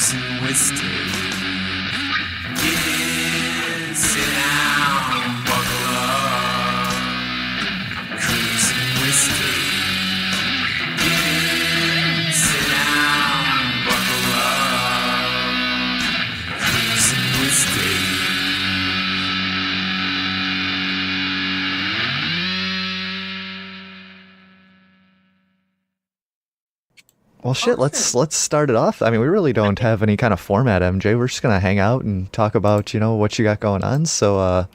cruising with Steve. Get in, sit down, buckle up. Cruising with Steve. Get in, sit down, buckle up. Cruising with Steve. Well, shit, let's start it off. I mean, we really don't have any kind of format, MJ. We're just going to hang out and talk about, what you got going on. So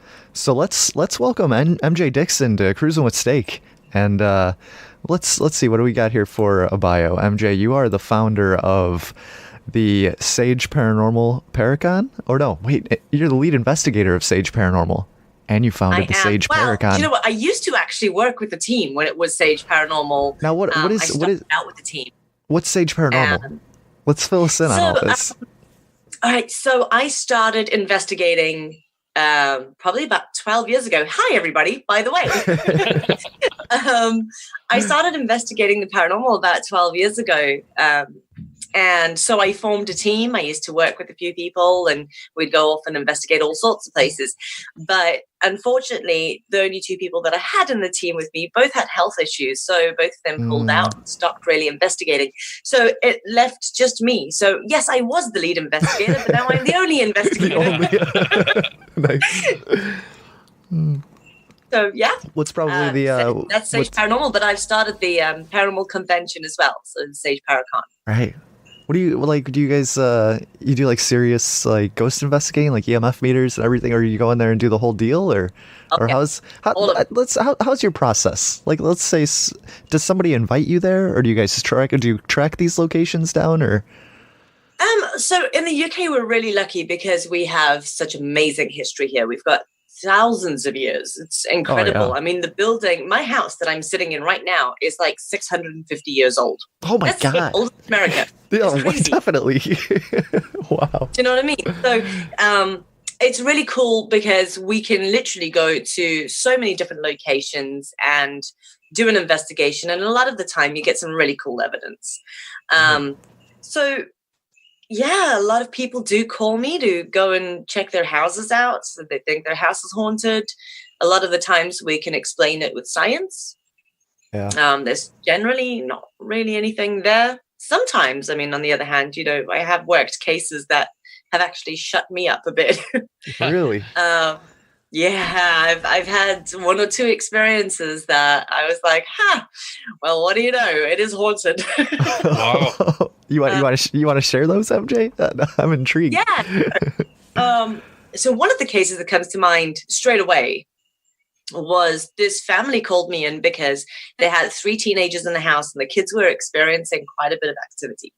let's welcome MJ Dickson to Cruising with Steak. And let's see, what do we got here for a bio? MJ, you are the founder of the Sage Paranormal Paracon? Or no, wait, you're the lead investigator of Sage Paranormal. And you founded the Sage Paracon. You know what? I used to actually work with the team when it was Sage Paranormal. Now, what is out with the team? What's Sage Paranormal? Let's fill us in on all this. All right. So I started investigating probably about 12 years ago. Hi, everybody, by the way. I started investigating the paranormal about 12 years ago. And so I formed a team. I used to work with a few people and we'd go off and investigate all sorts of places. But unfortunately, the only two people that I had in the team with me both had health issues. So both of them pulled out and stopped really investigating. So it left just me. So yes, I was the lead investigator, but now I'm the only investigator. Nice. So yeah. What's probably that's Sage Paranormal, but I've started the paranormal convention as well. So the Sage Paracon. Right. What do you like? Do you guys you do like serious like ghost investigating, like EMF meters and everything, or you go in there and do the whole deal, or how's your process? Like, let's say, does somebody invite you there, or do you guys just track these locations down, or? So in the UK, we're really lucky because we have such amazing history here. We've got thousands of years. It's incredible. Oh, yeah. I mean, the building, my house that I'm sitting in right now is like 650 years old. Oh my God. Old Grimerica. Yeah, definitely. Wow. Do you know what I mean? So it's really cool because we can literally go to so many different locations and do an investigation. And a lot of the time you get some really cool evidence. So yeah, a lot of people do call me to go and check their houses out. So they think their house is haunted. A lot of the times we can explain it with science. Yeah. There's generally not really anything there. Sometimes, I mean, on the other hand, I have worked cases that have actually shut me up a bit. Really? Yeah, I've had one or two experiences that I was like, well, what do you know? It is haunted. Wow. You want to share those, MJ? I'm intrigued. Yeah. So one of the cases that comes to mind straight away was this family called me in because they had 3 teenagers in the house and the kids were experiencing quite a bit of activity.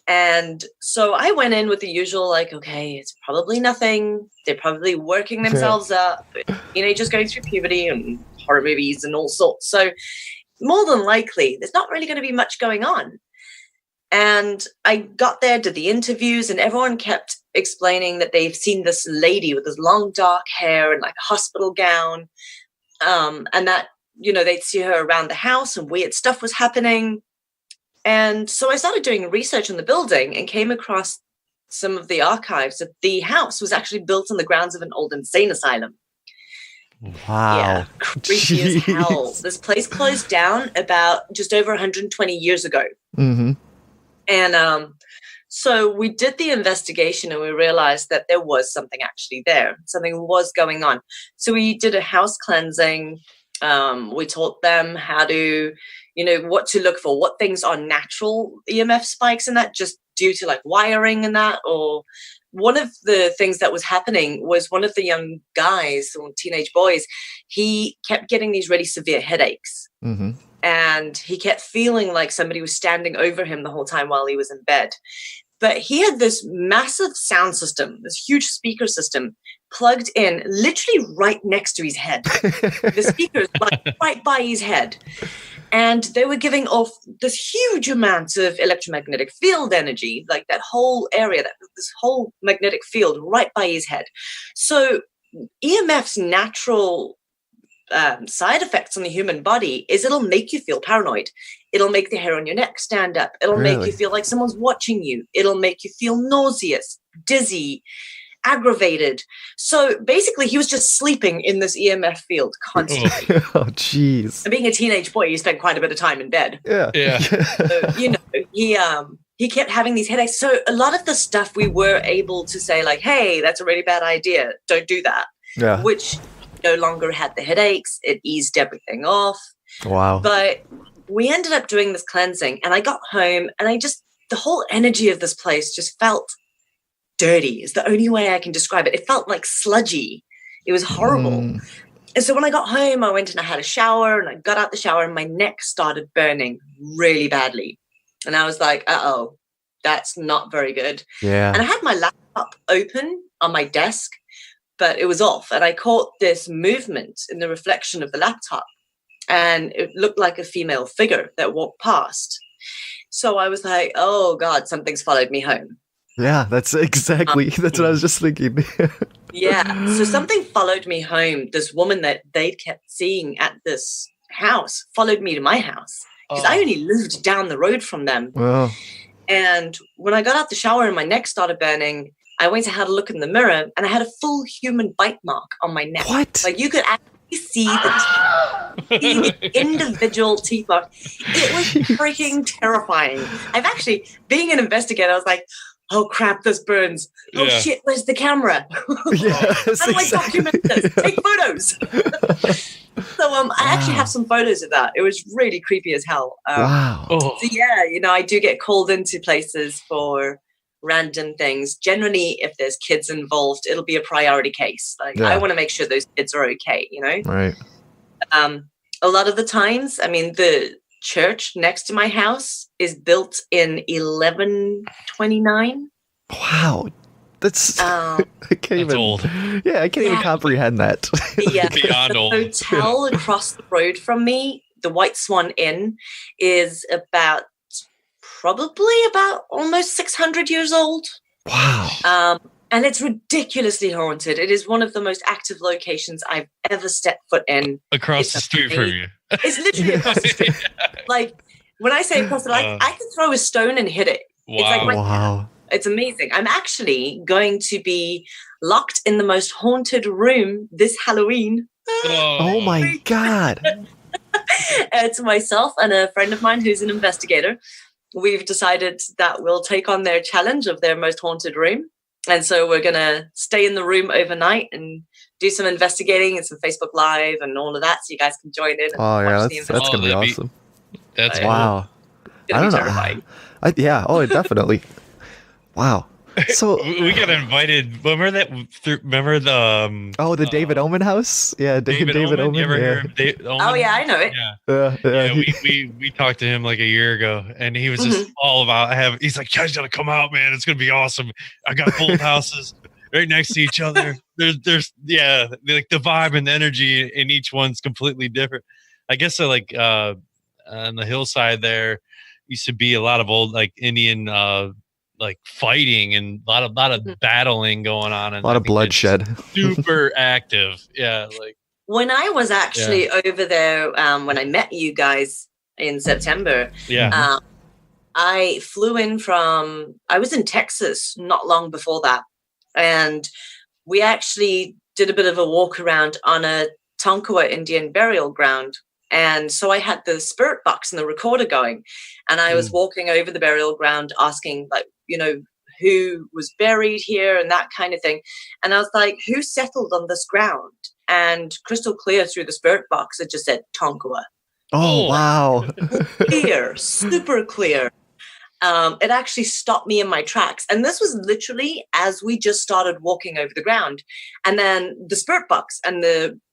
And so I went in with the usual, like, okay, it's probably nothing. They're probably working themselves up. Teenagers going through puberty and horror movies and all sorts. So more than likely, there's not really going to be much going on. And I got there, did the interviews, and everyone kept explaining that they've seen this lady with this long dark hair and like a hospital gown. And that, they'd see her around the house and weird stuff was happening. And so I started doing research on the building and came across some of the archives that the house was actually built on the grounds of an old insane asylum. Wow. Yeah, creepy as hell. This place closed down about just over 120 years ago. Mm-hmm. And so we did the investigation and we realized that there was something actually there. Something was going on. So we did a house cleansing. We taught them how to, what to look for, what things are natural EMF spikes and that just due to like wiring and that. Or one of the things that was happening was one of the young guys or teenage boys, he kept getting these really severe headaches. Mm-hmm. And he kept feeling like somebody was standing over him the whole time while he was in bed. But he had this massive sound system, this huge speaker system plugged in literally right next to his head. The speakers like right by his head. And they were giving off this huge amount of electromagnetic field energy, like that whole area, this whole magnetic field right by his head. So EMF's natural side effects on the human body is it'll make you feel paranoid. It'll make the hair on your neck stand up. It'll make you feel like someone's watching you. It'll make you feel nauseous, dizzy, aggravated. So basically, he was just sleeping in this EMF field constantly. Oh, jeez. And being a teenage boy, you spent quite a bit of time in bed. Yeah. So, he kept having these headaches. So a lot of the stuff we were able to say, like, hey, that's a really bad idea. Don't do that. Yeah. Which no longer had the headaches. It eased everything off. Wow. But we ended up doing this cleansing, and I got home, and the whole energy of this place just felt dirty is the only way I can describe it. It felt like sludgy. It was horrible. And so when I got home, I went and I had a shower, and I got out the shower, and my neck started burning really badly. And I was like, uh-oh, that's not very good. Yeah. And I had my laptop open on my desk, but it was off. And I caught this movement in the reflection of the laptop. And it looked like a female figure that walked past. So I was like, oh, God, something's followed me home. Yeah, that's exactly, that's what I was just thinking. Yeah. So something followed me home. This woman that they'd kept seeing at this house followed me to my house. Because I only lived down the road from them. Wow. And when I got out the shower and my neck started burning, I went and had a look in the mirror, and I had a full human bite mark on my neck. What? Like you could actually see the individual teeth mark. It was freaking terrifying. Being an investigator, I was like, oh crap, this burns. Oh shit, where's the camera? Yes, How do I document this? Take photos. So I actually have some photos of that. It was really creepy as hell. Wow. So yeah, I do get called into places for random things. Generally, if there's kids involved, it'll be a priority case. Like I want to make sure those kids are okay, Right. A lot of the times, the church next to my house is built in 1129. Wow. That's I can't even. Old. Yeah, I can't even comprehend that. Yeah, beyond old. The hotel across the road from me, the White Swan Inn, is probably about almost 600 years old. Wow. And it's ridiculously haunted. It is one of the most active locations I've ever stepped foot in. Across the street from you. It's literally across the street. Like when I say across the street, I can throw a stone and hit it. Wow. It's like Wow. It's amazing. I'm actually going to be locked in the most haunted room this Halloween. Oh my God. It's myself and a friend of mine who's an investigator. We've decided that we'll take on their challenge of their most haunted room. And so we're going to stay in the room overnight and do some investigating and some Facebook Live and all of that. So you guys can join in. And Oh, watch yeah, that's going to be awesome. That's wow. I don't know. Definitely. Wow. So we got invited. Remember that? Remember the? the David Omen house? Yeah, David Omen. You ever hear of Omen? Oh yeah, I know it. Yeah. We talked to him like a year ago, and he was just all about. He's like, "Guys, gotta come out, man. It's gonna be awesome. I got both houses right next to each other. There's like the vibe and the energy in each one's completely different. I guess like on the hillside there used to be a lot of old like Indian like fighting and a lot of battling going on, and a lot of bloodshed. Super active. Yeah, like when I was actually over there when I met you guys in September. Yeah. I flew in I was in Texas not long before that, and we actually did a bit of a walk around on a Tonkawa Indian burial ground. And so I had the spirit box and the recorder going, and I was walking over the burial ground asking, like, who was buried here and that kind of thing. And I was like, who settled on this ground? And crystal clear through the spirit box, it just said Tonkawa. Oh, wow. Clear, super clear. It actually stopped me in my tracks. And this was literally as we just started walking over the ground. And then the spirit box and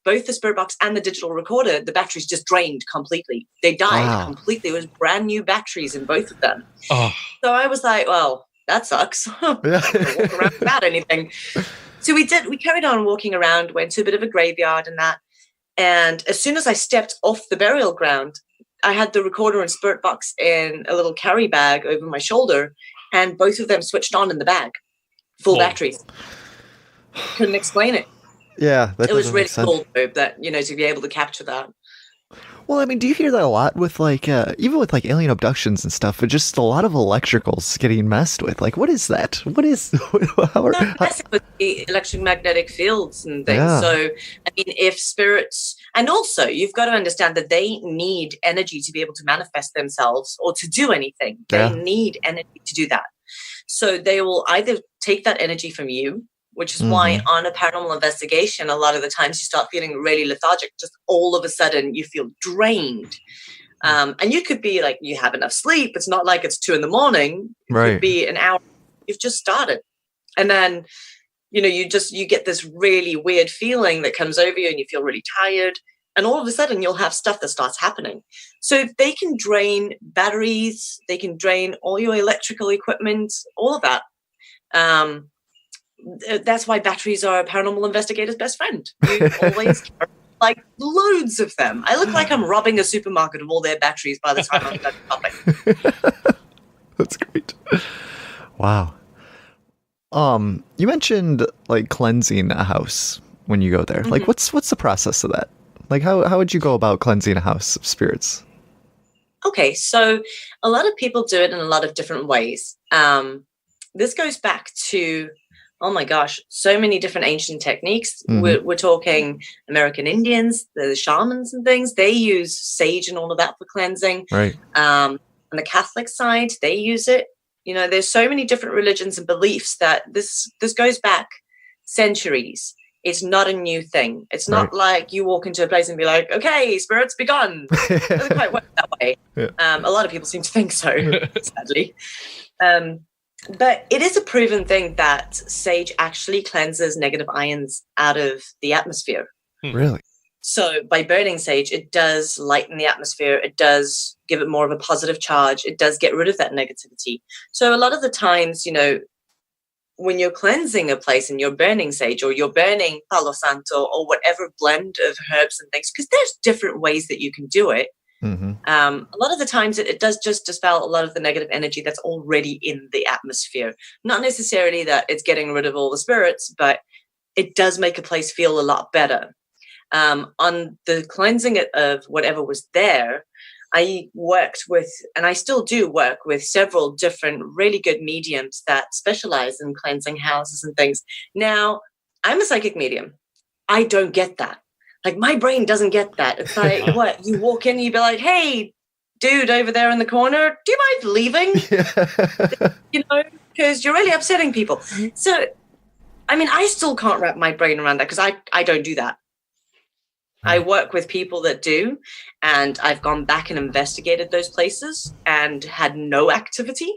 both the spirit box and the digital recorder, the batteries just drained completely. They died completely. It was brand new batteries in both of them. Oh. So I was like, well, that sucks. Walk around without anything. So we carried on walking around, went to a bit of a graveyard and that. And as soon as I stepped off the burial ground, I had the recorder and spirit box in a little carry bag over my shoulder, and both of them switched on in the bag, full batteries. Couldn't explain it. Yeah, it was really cool, though, that to be able to capture that. Well, I mean, do you hear that a lot with like, even with like alien abductions and stuff? Just a lot of electricals getting messed with. Like, what is that? What is? How are? No, messing with the electromagnetic fields and things. Yeah. So, I mean, if spirits, and also you've got to understand that they need energy to be able to manifest themselves or to do anything. They Yeah. need energy to do that. So they will either take that energy from you, which is why on a paranormal investigation, a lot of the times you start feeling really lethargic. Just all of a sudden you feel drained. And you could be like, you have enough sleep. It's not like it's 2 a.m. It Right. could be an hour. You've just started. And then, you get this really weird feeling that comes over you and you feel really tired. And all of a sudden you'll have stuff that starts happening. So if they can drain batteries, they can drain all your electrical equipment, all of that. That's why batteries are a paranormal investigator's best friend. You always carry like loads of them. I look like I'm robbing a supermarket of all their batteries by the time I'm done shopping. That's great. Wow. You mentioned like cleansing a house when you go there. Like, what's the process of that? Like, how would you go about cleansing a house of spirits? Okay, so a lot of people do it in a lot of different ways. This goes back to, oh my gosh, so many different ancient techniques. We're talking American Indians, the shamans and things. They use sage and all of that for cleansing. Right. On the Catholic side, they use it. There's so many different religions and beliefs that this goes back centuries. It's not a new thing. It's not like you walk into a place and be like, okay, spirits be gone. It doesn't quite work that way. Yeah. A lot of people seem to think so, sadly. But it is a proven thing that sage actually cleanses negative ions out of the atmosphere. Really? So by burning sage, it does lighten the atmosphere. It does give it more of a positive charge. It does get rid of that negativity. So a lot of the times, when you're cleansing a place and you're burning sage or you're burning Palo Santo or whatever blend of herbs and things, because there's different ways that you can do it. A lot of the times it does just dispel a lot of the negative energy that's already in the atmosphere. Not necessarily that it's getting rid of all the spirits, but it does make a place feel a lot better. On the cleansing of whatever was there, I worked with, and I still do work with, several different really good mediums that specialize in cleansing houses and things. Now, I'm a psychic medium. I don't get that. Like, my brain doesn't get that. It's like, what? You walk in and you be like, hey, dude over there in the corner, do you mind leaving? Because you're really upsetting people. So, I mean, I still can't wrap my brain around that because I don't do that. I work with people that do, and I've gone back and investigated those places and had no activity.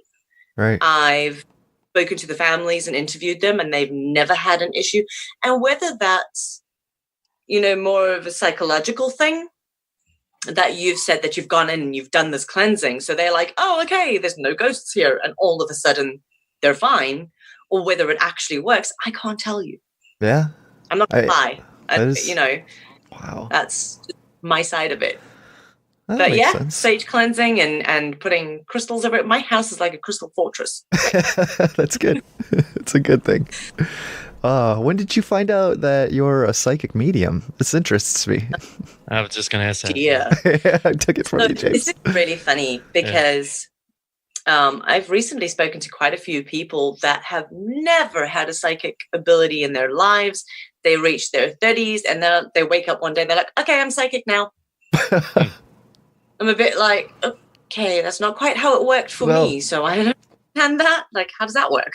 Right. I've spoken to the families and interviewed them, and they've never had an issue. And whether that's, more of a psychological thing that you've said that you've gone in and you've done this cleansing, so they're like, oh, okay, there's no ghosts here, and all of a sudden they're fine, or whether it actually works, I can't tell you. Yeah. I'm not gonna lie. Wow. That's my side of it. That But makes yeah, sense. sage cleansing and putting crystals over it. My house is like a crystal fortress. That's good. It's a good thing. When did you find out that you're a psychic medium? This interests me. I was just gonna ask that. Yeah. I took it from So you, James. this is really funny because I've recently spoken to quite a few people that have never had a psychic ability in their lives. They reach their 30s and then they wake up one day, they're like, okay, I'm psychic now. I'm a bit like, okay, that's not quite how it worked for me. So I don't understand that. Like, how does that work?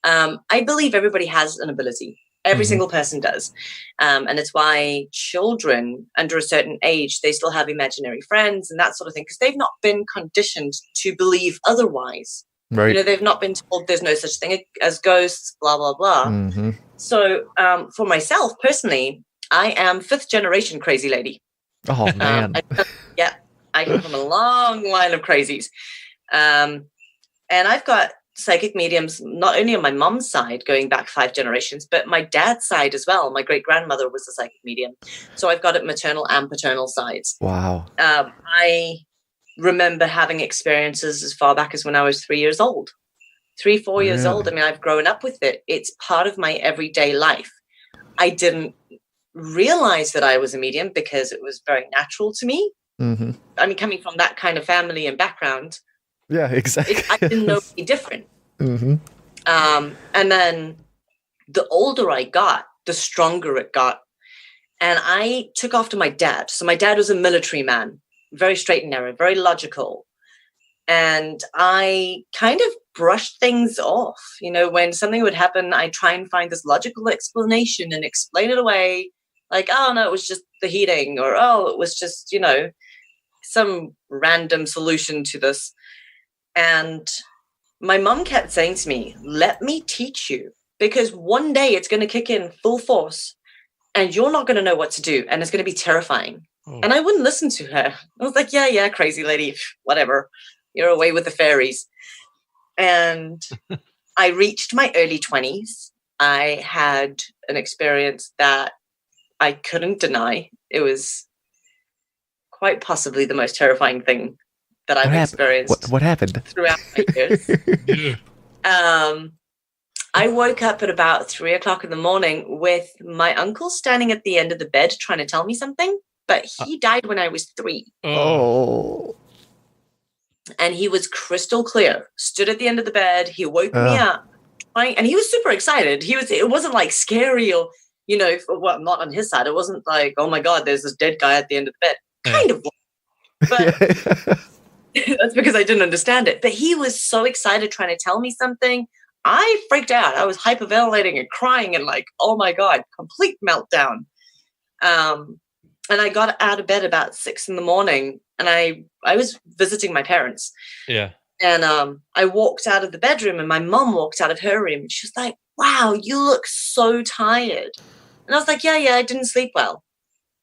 I believe everybody has an ability. Every single person does. And it's why children under a certain age, they still have imaginary friends and that sort of thing, because they've not been conditioned to believe otherwise. Right. They've not been told there's no such thing as ghosts, blah, blah, blah. So for myself personally, I am 5th generation crazy lady. Oh, man. I come from a long line of crazies. And I've got psychic mediums, not only on my mom's side, going back 5 generations, but my dad's side as well. My great-grandmother was a psychic medium. So I've got it maternal and paternal sides. Wow. I remember having experiences as far back as when I was 3 years old. 3-4 years old. I mean, I've grown up with it. It's part of my everyday life. I didn't realize that I was a medium because it was very natural to me. Mm-hmm. I mean, coming from that kind of family and background, Yeah, exactly. I didn't know any different. Mm-hmm. And then the older I got, the stronger it got. And I took after my dad. So my dad was a military man, very straight and narrow, very logical. And I kind of brushed things off. You know, when something would happen, I try and find this logical explanation and explain it away. Like, oh, no, it was just the heating, or, oh, it was just, you know, some random solution to this. And my mom kept saying to me, let me teach you, because one day it's going to kick in full force and you're not going to know what to do. And it's going to be terrifying. Oh. And I wouldn't listen to her. I was like, yeah, crazy lady, whatever. You're away with the fairies. And I reached my early 20s. I had an experience that I couldn't deny. It was quite possibly the most terrifying thing that I've experienced. What happened? Throughout my years. I woke up at about 3 o'clock in the morning with my uncle standing at the end of the bed trying to tell me something, but he died when I was 3. Oh. And he was crystal clear, stood at the end of the bed. He woke me up, and he was super excited. It wasn't like scary or, you know, well, not on his side. It wasn't like, oh my God, there's this dead guy at the end of the bed. Kind of. But that's because I didn't understand it. But he was so excited trying to tell me something. I freaked out. I was hyperventilating and crying and like, oh my God, complete meltdown. And I got out of bed about 6 in the morning, and I was visiting my parents. Yeah. And I walked out of the bedroom, and my mom walked out of her room. And she was like, wow, you look so tired. And I was like, yeah, I didn't sleep well.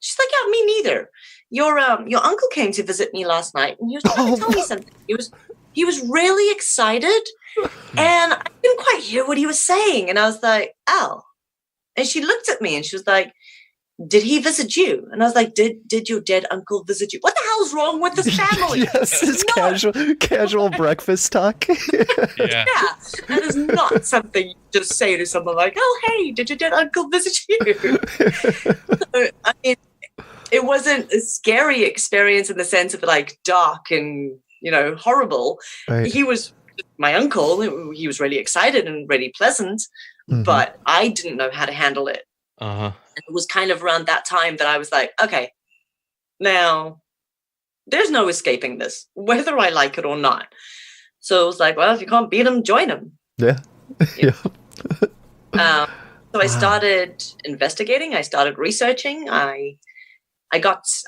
She's like, yeah, me neither. Your uncle came to visit me last night, and he was trying to tell me something. He was really excited, and I didn't quite hear what he was saying. And I was like, oh. And she looked at me, and she was like, did he visit you? And I was like, did your dead uncle visit you? What the hell's wrong with this family? Yes, it's casual breakfast talk. Yeah. That is not something you just say to someone like, oh, hey, did your dead uncle visit you? So, I mean, it wasn't a scary experience in the sense of like dark and, you know, horrible. Right. He was my uncle. He was really excited and really pleasant, but I didn't know how to handle it. Uh-huh. It was kind of around that time that I was like, okay, now there's no escaping this, whether I like it or not. So it was like, well, if you can't beat them, join them. Yeah. Yeah. So I started investigating. I started researching. I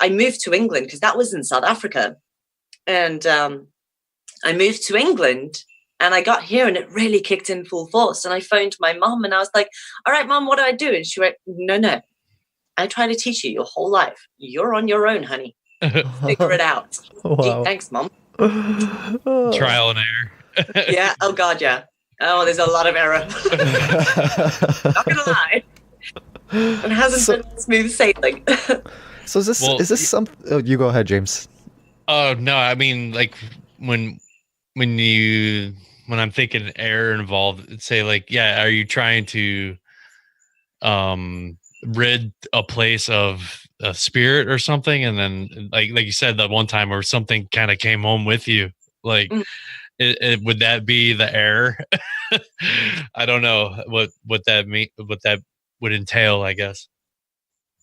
moved to England because that was in South Africa. And I moved to England. And I got here and it really kicked in full force. And I phoned my mom and I was like, all right, Mom, what do I do? And she went, no. I try to teach you your whole life. You're on your own, honey. Figure it out. Wow. Thanks, Mom. Trial and error. Yeah. Oh, God, yeah. Oh, there's a lot of error. Not going to lie. It hasn't been smooth sailing. So is this something? Oh, you go ahead, James. Oh, no. I mean, like when I'm thinking error involved, say like, yeah, are you trying to rid a place of a spirit or something? And then like you said, that one time where something kind of came home with you, like would that be the error? I don't know what that would entail, I guess.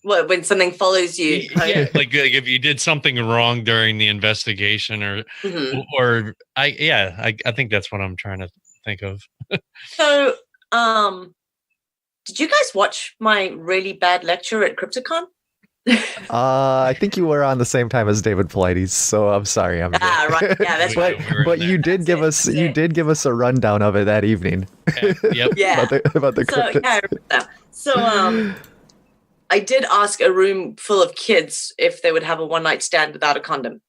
What, when something follows you? Yeah, like if you did something wrong during the investigation, or I think that's what I'm trying to think of. So, did you guys watch my really bad lecture at CryptoCon? I think you were on the same time as David Polites, so I'm sorry. Right. Yeah, that's right. But you did give us a rundown of it that evening. Yep. Yeah. about the so, yeah, I remember that. So, I did ask a room full of kids if they would have a one-night stand without a condom.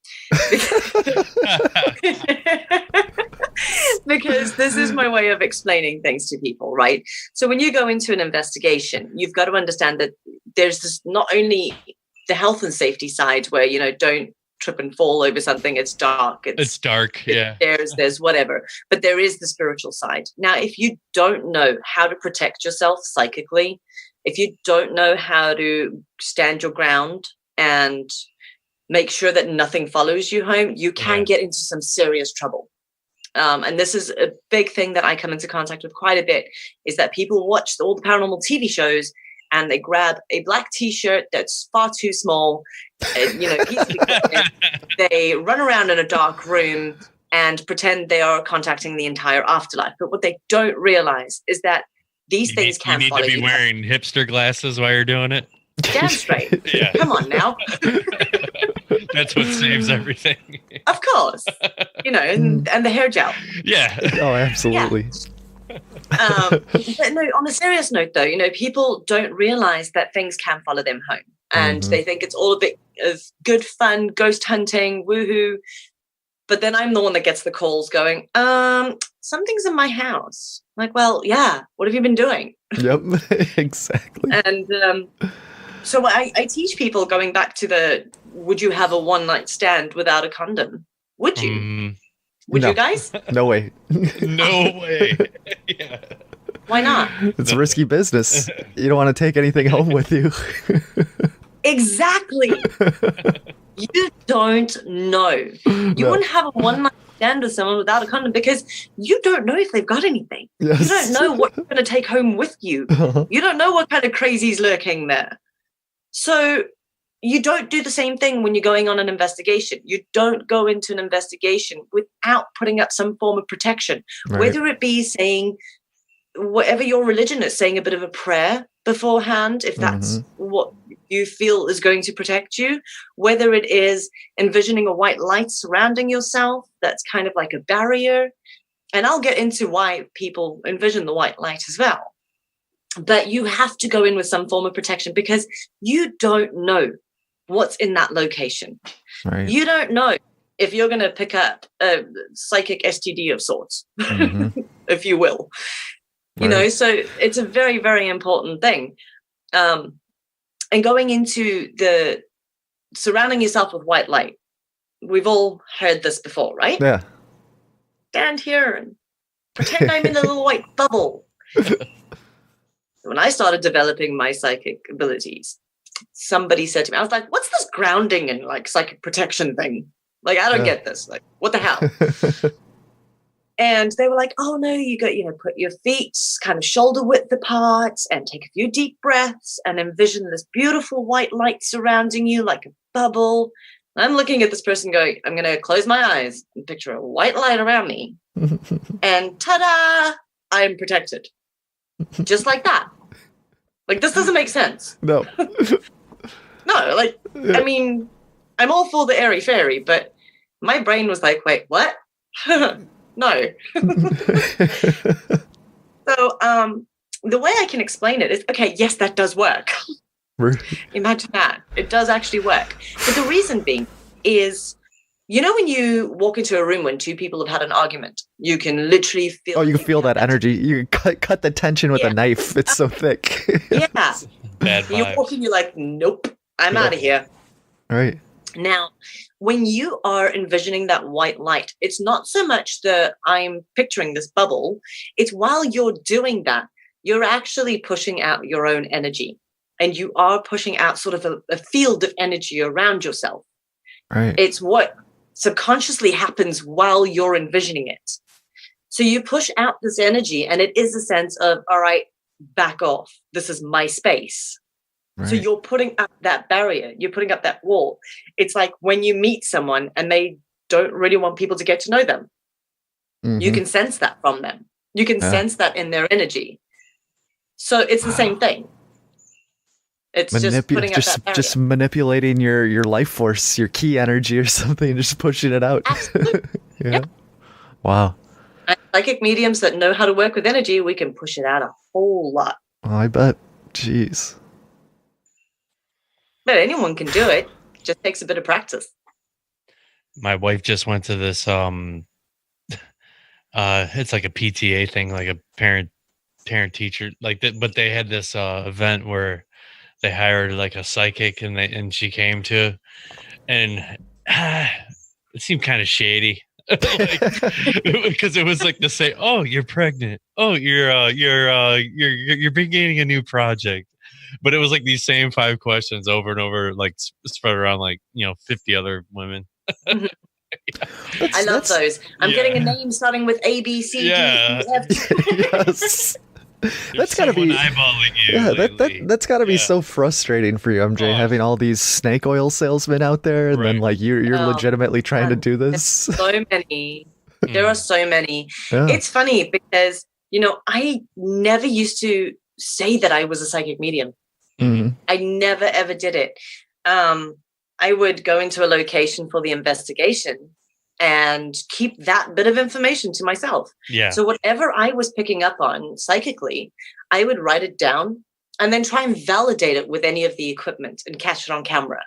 Because this is my way of explaining things to people, right? So when you go into an investigation, you've got to understand that there's this, not only the health and safety side where, you know, don't trip and fall over something, it's dark. It's dark, yeah. There's whatever. But there is the spiritual side. Now, if you don't know how to protect yourself psychically, if you don't know how to stand your ground and make sure that nothing follows you home, you can get into some serious trouble. And this is a big thing that I come into contact with quite a bit, is that people watch all the paranormal TV shows and they grab a black T-shirt that's far too small, and, they run around in a dark room and pretend they are contacting the entire afterlife. But what they don't realize is that these things can follow you. You need to be wearing hipster glasses while you're doing it. Damn straight. Yeah. Come on now. That's what saves everything. Of course. And the hair gel. Yeah. Oh, absolutely. Yeah. But no, on a serious note though, people don't realize that things can follow them home. And they think it's all a bit of good fun, ghost hunting, woohoo. But then I'm the one that gets the calls going, something's in my house. Like, well, yeah, what have you been doing? Yep, exactly. And so I teach people, going back to would you have a one-night stand without a condom? Would you? Would you guys? No way. No way. Yeah. Why not? It's risky business. You don't want to take anything home with you. Exactly. You don't know. You wouldn't have a one-night stand with someone without a condom because you don't know if they've got anything. Yes. You don't know what you're going to take home with you. You don't know what kind of crazy's lurking there. So you don't do the same thing when you're going on an investigation. You don't go into an investigation without putting up some form of protection, whether it be saying whatever your religion is, saying a bit of a prayer beforehand, if that's what you feel is going to protect you, whether it is envisioning a white light surrounding yourself, that's kind of like a barrier. And I'll get into why people envision the white light as well. But you have to go in with some form of protection because you don't know what's in that location. Right. You don't know if you're going to pick up a psychic STD of sorts, if you will. So it's a very, very important thing. And going into the surrounding yourself with white light. We've all heard this before, right? Yeah. Stand here and pretend I'm in a little white bubble. When I started developing my psychic abilities, somebody said to me, I was like, what's this grounding and like psychic protection thing? Like, I don't get this. Like, what the hell? And they were like, oh no, you got, put your feet kind of shoulder width apart and take a few deep breaths and envision this beautiful white light surrounding you like a bubble. I'm looking at this person going, I'm going to close my eyes and picture a white light around me. And ta-da, I'm protected. Just like that. Like, this doesn't make sense. No. No, like, I mean, I'm all for the airy fairy, but my brain was like, wait, what? No. So, the way I can explain it is, okay, yes, that does work. Imagine that. It does actually work. But the reason being is, when you walk into a room when two people have had an argument, you can literally feel... Oh, you can feel that energy. You cut the tension with a knife. It's so thick. Yeah. Bad vibes. You walk in, you're like, nope, I'm out of here. Right. Now, when you are envisioning that white light, it's not so much that I'm picturing this bubble. It's while you're doing that, you're actually pushing out your own energy. And you are pushing out sort of a field of energy around yourself. Right. It's what subconsciously happens while you're envisioning it. So you push out this energy, and it is a sense of, all right, back off. This is my space. Right. So you're putting up that barrier. You're putting up that wall. It's like when you meet someone and they don't really want people to get to know them. You can sense that from them. You can sense that in their energy. So it's the same thing. It's just putting up that barrier. Just manipulating your life force, your key energy or something, just pushing it out. Absolutely. Yeah. Yep. Wow. And psychic mediums that know how to work with energy, we can push it out a whole lot. Oh, I bet. Jeez. But anyone can do it. It just takes a bit of practice. My wife just went to this it's like a PTA thing, like a parent teacher like that, but they had this event where they hired like a psychic and she came to, and it seemed kind of shady. Because it was like to say, oh, you're pregnant. Oh, you're beginning a new project. But it was like these same 5 questions over and over, like spread around like 50 other women. Mhm. I love those. I'm getting a name starting with A, B, C, D, E, F. Yes. That's gotta be eyeballing you. Yeah, that's gotta be so frustrating for you, MJ, having all these snake oil salesmen out there, and then like you're legitimately trying to do this. So many. There are so many. Yeah. It's funny because I never used to say that I was a psychic medium. Mm-hmm. I never ever did it. I would go into a location for the investigation and keep that bit of information to myself. Yeah. So whatever I was picking up on psychically, I would write it down and then try and validate it with any of the equipment and catch it on camera.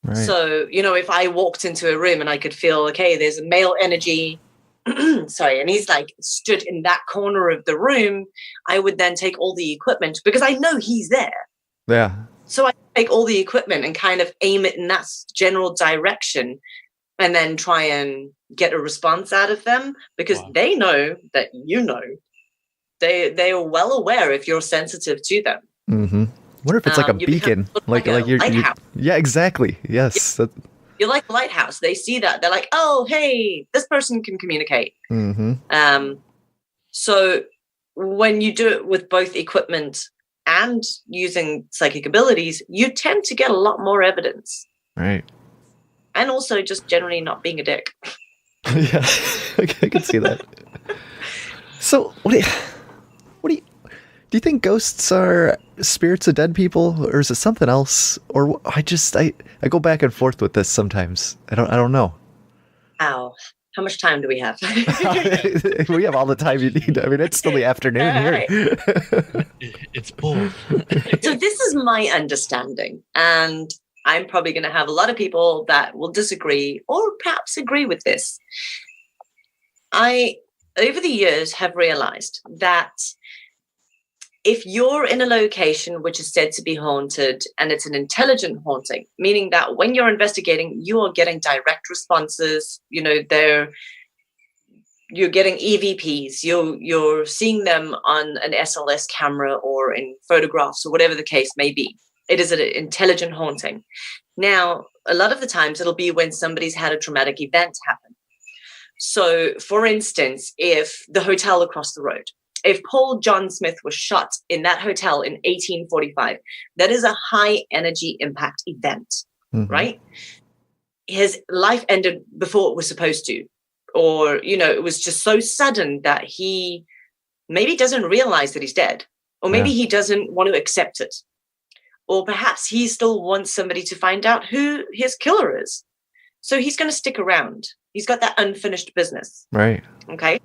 Right. So, if I walked into a room and I could feel, okay, there's a male energy, sorry, and he's like stood in that corner of the room, I would then take all the equipment because I know he's there. Yeah. So I take all the equipment and kind of aim it in that general direction and then try and get a response out of them because they know that they are well aware if you're sensitive to them. Mm-hmm. Wonder if it's like a beacon, like you're yeah, exactly. Yes. Yeah. You're like a lighthouse. They see that. They're like, oh, hey, this person can communicate. Mm-hmm. So when you do it with both equipment and using psychic abilities, you tend to get a lot more evidence. Right. And also just generally not being a dick. Yeah, I can see that. So what do you think ghosts are spirits of dead people, or is it something else? Or I go back and forth with this sometimes. I don't know. Ow. How much time do we have? We have all the time you need. I mean, it's still the afternoon here. It's both. So this is my understanding, and I'm probably going to have a lot of people that will disagree or perhaps agree with this. I, over the years, have realized that if you're in a location which is said to be haunted and it's an intelligent haunting, meaning that when you're investigating, you are getting direct responses, you're getting EVPs, you're seeing them on an SLS camera or in photographs or whatever the case may be. It is an intelligent haunting. Now, a lot of the times it'll be when somebody's had a traumatic event happen. So, for instance, if the hotel across the road, if Paul John Smith was shot in that hotel in 1845, that is a high energy impact event, right? His life ended before it was supposed to, or, it was just so sudden that he maybe doesn't realize that he's dead, or maybe he doesn't want to accept it. Or perhaps he still wants somebody to find out who his killer is. So he's going to stick around. He's got that unfinished business. Right. Okay.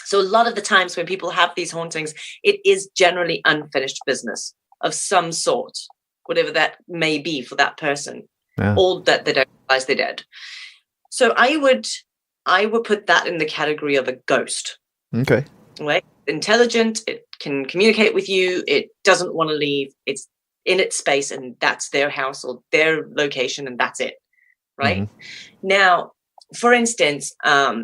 So a lot of the times when people have these hauntings, it is generally unfinished business of some sort, whatever that may be for that person, or that they don't realize they're dead. So I would put that in the category of a ghost. Okay. Right? Intelligent. It can communicate with you. It doesn't want to leave. It's in its space, and that's their house or their location, and that's it. Right? Now, for instance,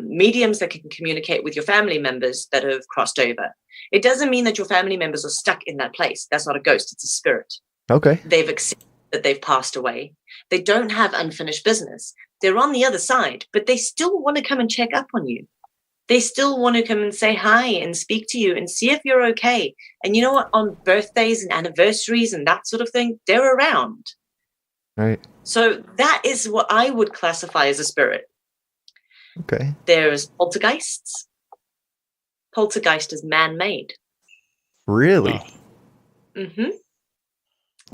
mediums that can communicate with your family members that have crossed over. It doesn't mean that your family members are stuck in that place. That's not a ghost. It's a spirit. Okay. They've accepted that they've passed away. They don't have unfinished business. They're on the other side, but they still want to come and check up on you. They still want to come and say hi and speak to you and see if you're okay. And you know what? On birthdays and anniversaries and that sort of thing, they're around. Right. So that is what I would classify as a spirit. Okay. There's poltergeists. Poltergeist is man-made. Really?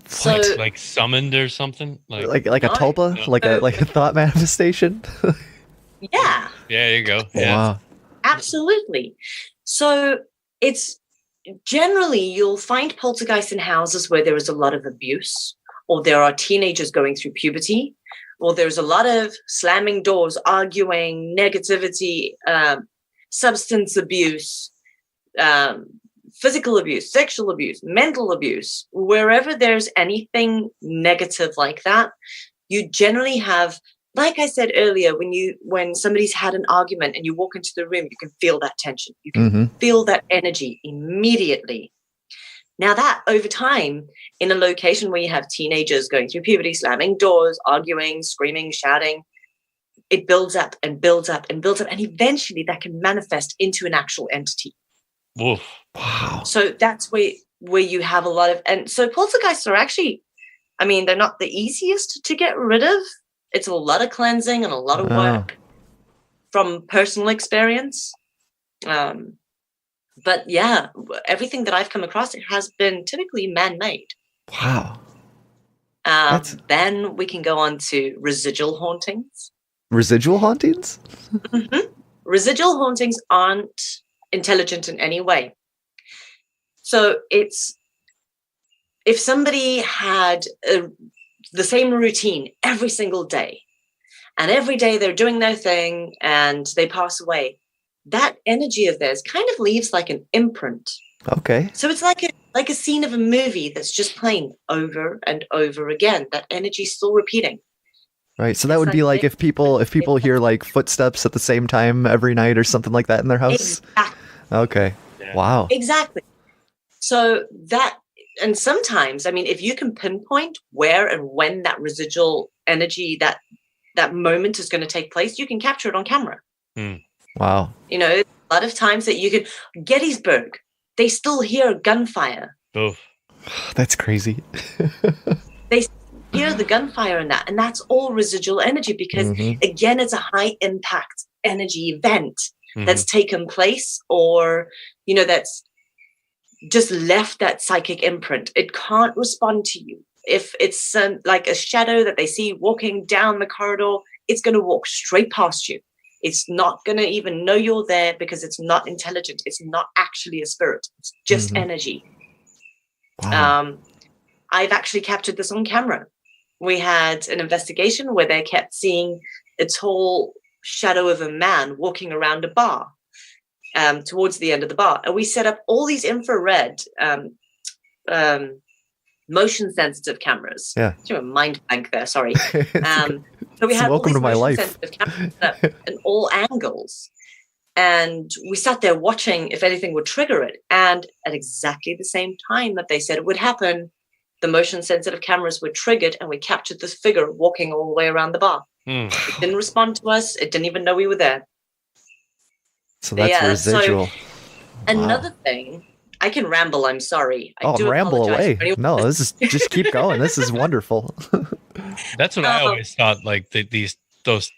So, like summoned or something? Like a tulpa? Like a thought manifestation? Yeah. Yeah, there you go. Yeah. Wow. Absolutely. So it's generally you'll find poltergeists in houses where there is a lot of abuse, or there are teenagers going through puberty, or there's a lot of slamming doors, arguing, negativity, substance abuse, physical abuse, sexual abuse, mental abuse. Wherever there's anything negative like that, you generally have, like I said earlier, when somebody's had an argument and you walk into the room, you can feel that tension. You can feel that energy immediately. Now that over time, in a location where you have teenagers going through puberty, slamming doors, arguing, screaming, shouting, it builds up and builds up and builds up. And eventually that can manifest into an actual entity. Woof. Wow. So that's where you have a lot of, and so poltergeists are actually, I mean, they're not the easiest to get rid of. It's a lot of cleansing and a lot of work from personal experience. But yeah, everything that I've come across, it has been typically man-made. Wow. Then we can go on to residual hauntings. Residual hauntings? Mm-hmm. Residual hauntings aren't intelligent in any way. So it's, if somebody had the same routine every single day, and every day they're doing their thing and they pass away, that energy of theirs kind of leaves like an imprint. Okay. So it's like a scene of a movie that's just playing over and over again. That energy's still repeating. Right. So that would be like if people hear like footsteps at the same time every night or something like that in their house. Exactly. Okay. Yeah. Wow. Exactly. So that, and sometimes, I mean, if you can pinpoint where and when that residual energy, that moment is going to take place, you can capture it on camera. Wow. You know, a lot of times that you can, Gettysburg, they still hear gunfire. Oof. That's crazy. They hear the gunfire in that, and that's all residual energy because, again, it's a high impact energy event that's taken place, or, you know, that's just left that psychic imprint. It can't respond to you. If it's like a shadow that they see walking down the corridor, it's going to walk straight past you. It's not going to even know you're there because it's not intelligent. It's not actually a spirit. It's just energy. Wow. I've actually captured this on camera. We had an investigation where they kept seeing a tall shadow of a man walking around a bar towards the end of the bar. And we set up all these infrared motion sensitive cameras. Yeah. A mind blank there, sorry. So we have welcome to my life. sensitive cameras in all angles. And we sat there watching if anything would trigger it. And at exactly the same time that they said it would happen, the motion sensitive cameras were triggered and we captured this figure walking all the way around the bar. It didn't respond to us. It didn't even know we were there. So that's residual. So another thing, I can ramble, I'm sorry. Ramble away. No, this is just keep going. This is wonderful. That's what I always thought. Like those.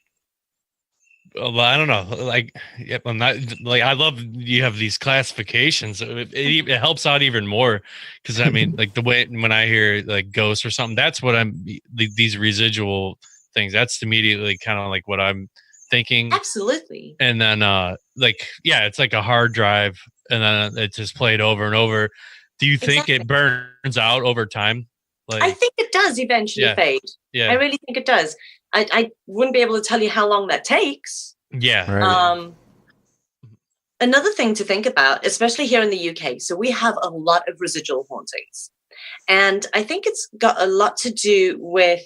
I don't know. Like, I'm not like I love you have these classifications. It helps out even more because I mean, like the way when I hear like ghosts or something, that's what these residual things. That's immediately kind of like what I'm thinking. Absolutely. And then it's like a hard drive, and then it's just played over and over. Do you think it burns out over time? Like, I think it does eventually fade. Yeah. I really think it does. I wouldn't be able to tell you how long that takes. Yeah. Right. Another thing to think about, especially here in the UK, so we have a lot of residual hauntings. And I think it's got a lot to do with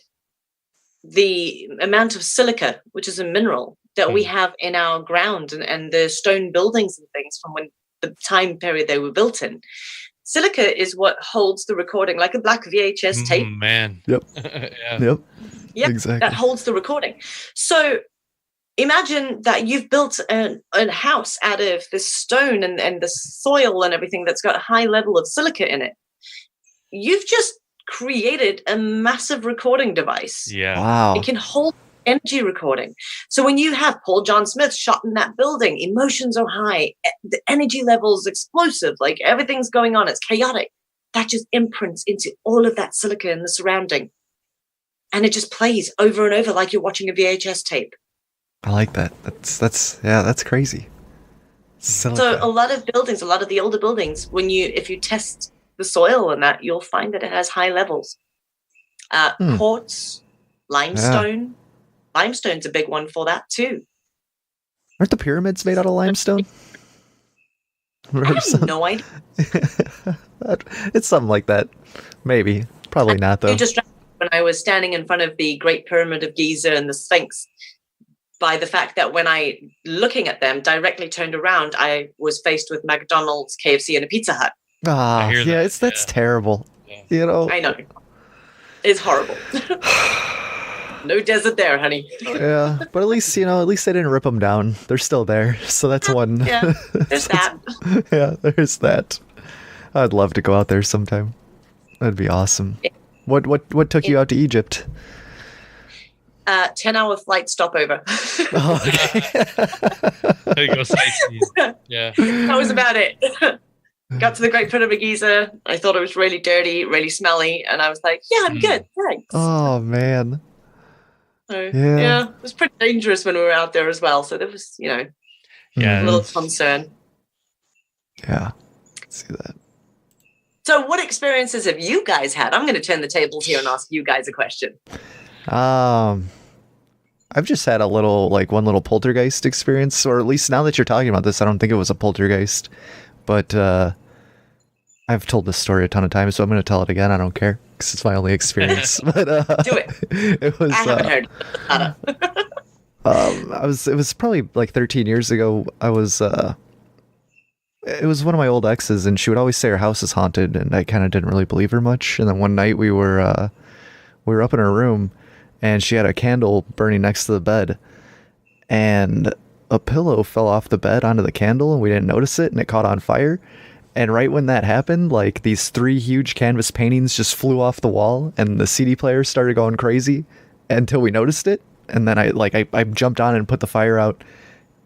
the amount of silica, which is a mineral that we have in our ground and the stone buildings and things from when the time period they were built in. Silica is what holds the recording, like a black VHS tape. Man. Yep. Yeah. Yep, exactly. that holds the recording. So imagine that you've built a house out of this stone and the soil and everything that's got a high level of silica in it. You've just created a massive recording device. Yeah. Wow. It can hold energy recording. So when you have Paul John Smith shot in that building, emotions are high, the energy level's explosive, like everything's going on, it's chaotic. That just imprints into all of that silica in the surrounding. And it just plays over and over like you're watching a VHS tape. I like that. That's crazy. Silica. So a lot of buildings, a lot of the older buildings, if you test the soil and that, you'll find that it has high levels. Quartz, limestone. Yeah. Limestone's a big one for that too. Aren't the pyramids made out of limestone? I have no idea. It's something like that. Maybe. Probably not, though. Just when I was standing in front of the Great Pyramid of Giza and the Sphinx, by the fact that when I, looking at them, directly turned around, I was faced with McDonald's, KFC, and a Pizza Hut. Ah, hear yeah, that, that's terrible. Yeah. You know. I know. It's horrible. No desert there, honey. Yeah, but at least they didn't rip them down. They're still there, so that's one. Yeah, there's that. Yeah, there's that. I'd love to go out there sometime. That'd be awesome. Yeah. What took you out to Egypt? 10-hour flight stopover. Oh, okay. There you go, sightseeing. Yeah. That was about it. Got to the Great Pyramid of Giza. I thought it was really dirty, really smelly, and I was like, "Yeah, I'm good, thanks." Oh man. So, Yeah. yeah, it was pretty dangerous when we were out there as well. So there was, Yeah. a little concern. Yeah. See that. So, what experiences have you guys had? I'm going to turn the tables here and ask you guys a question. I've just had one little poltergeist experience, or at least now that you're talking about this, I don't think it was a poltergeist, but I've told this story a ton of times, so I'm going to tell it again. I don't care because it's my only experience. But Do it. It was. I haven't heard. It was probably like 13 years ago. It was one of my old exes, and she would always say her house is haunted, and I kind of didn't really believe her much. And then one night we were up in her room, and she had a candle burning next to the bed, and a pillow fell off the bed onto the candle, and we didn't notice it, and it caught on fire. And right when that happened, like these 3 huge canvas paintings just flew off the wall, and the CD player started going crazy until we noticed it. And then I jumped on and put the fire out.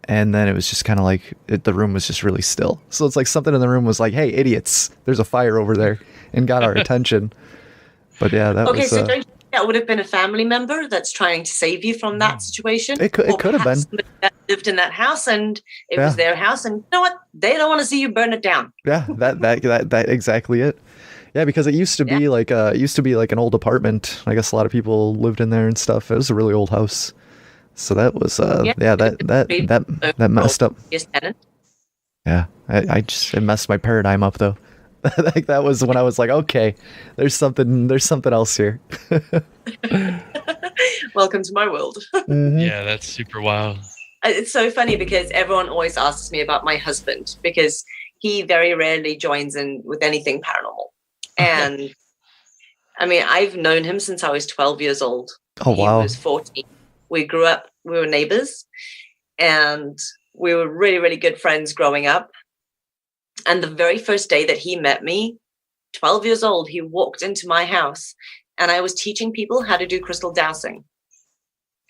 And then it was just kind of like the room was just really still. So it's like something in the room was like, "Hey, idiots, there's a fire over there," and got our attention. But yeah, that was... Okay, so don't you think that would have been a family member that's trying to save you from that situation? It could have been. Somebody that lived in that house, and it was their house, and you know what? They don't want to see you burn it down. Yeah, that exactly it. Yeah, because it used to be like an old apartment. I guess a lot of people lived in there and stuff. It was a really old house. So that was that messed up. Yeah, it messed my paradigm up though. Like that was when I was like, okay, there's something else here. Welcome to my world. Mm-hmm. Yeah, that's super wild. It's so funny because everyone always asks me about my husband because he very rarely joins in with anything paranormal. And I mean, I've known him since I was 12 years old. Oh, wow. He was 14. We grew up, we were neighbors, and we were really, really good friends growing up. And the very first day that he met me, 12 years old, he walked into my house and I was teaching people how to do crystal dowsing.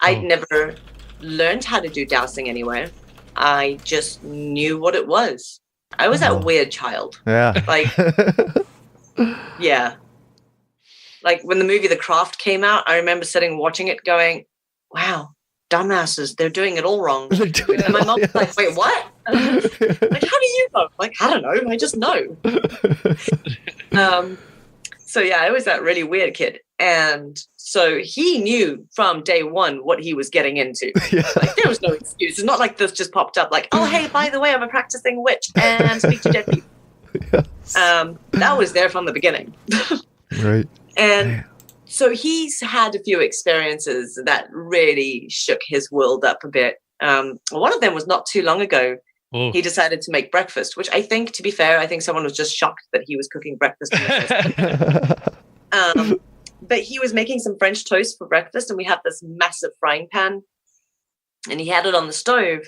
I'd never learned how to do dowsing anywhere. I just knew what it was. I was that weird child. Yeah. Like, yeah. Like when the movie The Craft came out, I remember sitting watching it going, wow, dumbasses, they're doing it all wrong. And my mom was like, wait, what? Like, how do you know? Like, I don't know. I just know. So yeah, I was that really weird kid. And so he knew from day one what he was getting into. Yeah. Like there was no excuse. It's not like this just popped up like, oh, hey, by the way, I'm a practicing witch and speak to dead people. Yes. That was there from the beginning. Right. And so he's had a few experiences that really shook his world up a bit. One of them was not too long ago. Oh. He decided to make breakfast, which I think, to be fair, I think someone was just shocked that he was cooking breakfast. But he was making some French toast for breakfast, and we had this massive frying pan, and he had it on the stove.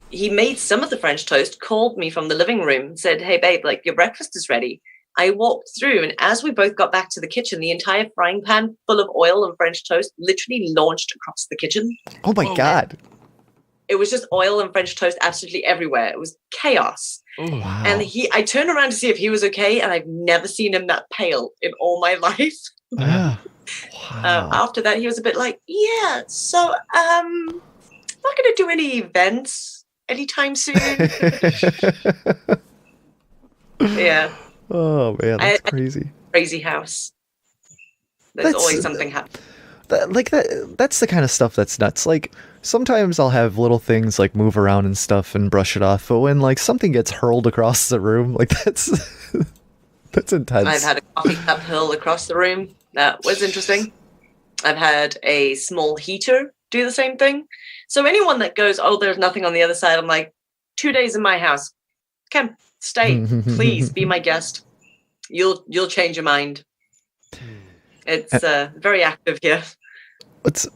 He made some of the French toast, called me from the living room, said, hey, babe, like your breakfast is ready. I walked through, and as we both got back to the kitchen, the entire frying pan full of oil and French toast literally launched across the kitchen. Oh, my God. It was just oil and French toast absolutely everywhere. It was chaos. Ooh, wow. And I turned around to see if he was okay, and I've never seen him that pale in all my life. Yeah. Wow. After that, he was a bit like, yeah, so I'm not going to do any events anytime soon. Yeah. Oh, man, that's crazy. Crazy house. There's always something happening. That's the kind of stuff that's nuts. Like, sometimes I'll have little things like move around and stuff and brush it off, but when like something gets hurled across the room, like that's intense. I've had a coffee cup hurled across the room. That was interesting. I've had a small heater do the same thing. So anyone that goes, oh, there's nothing on the other side, I'm like, 2 days in my house. Come, Stay, please be my guest. You'll change your mind. It's very active here.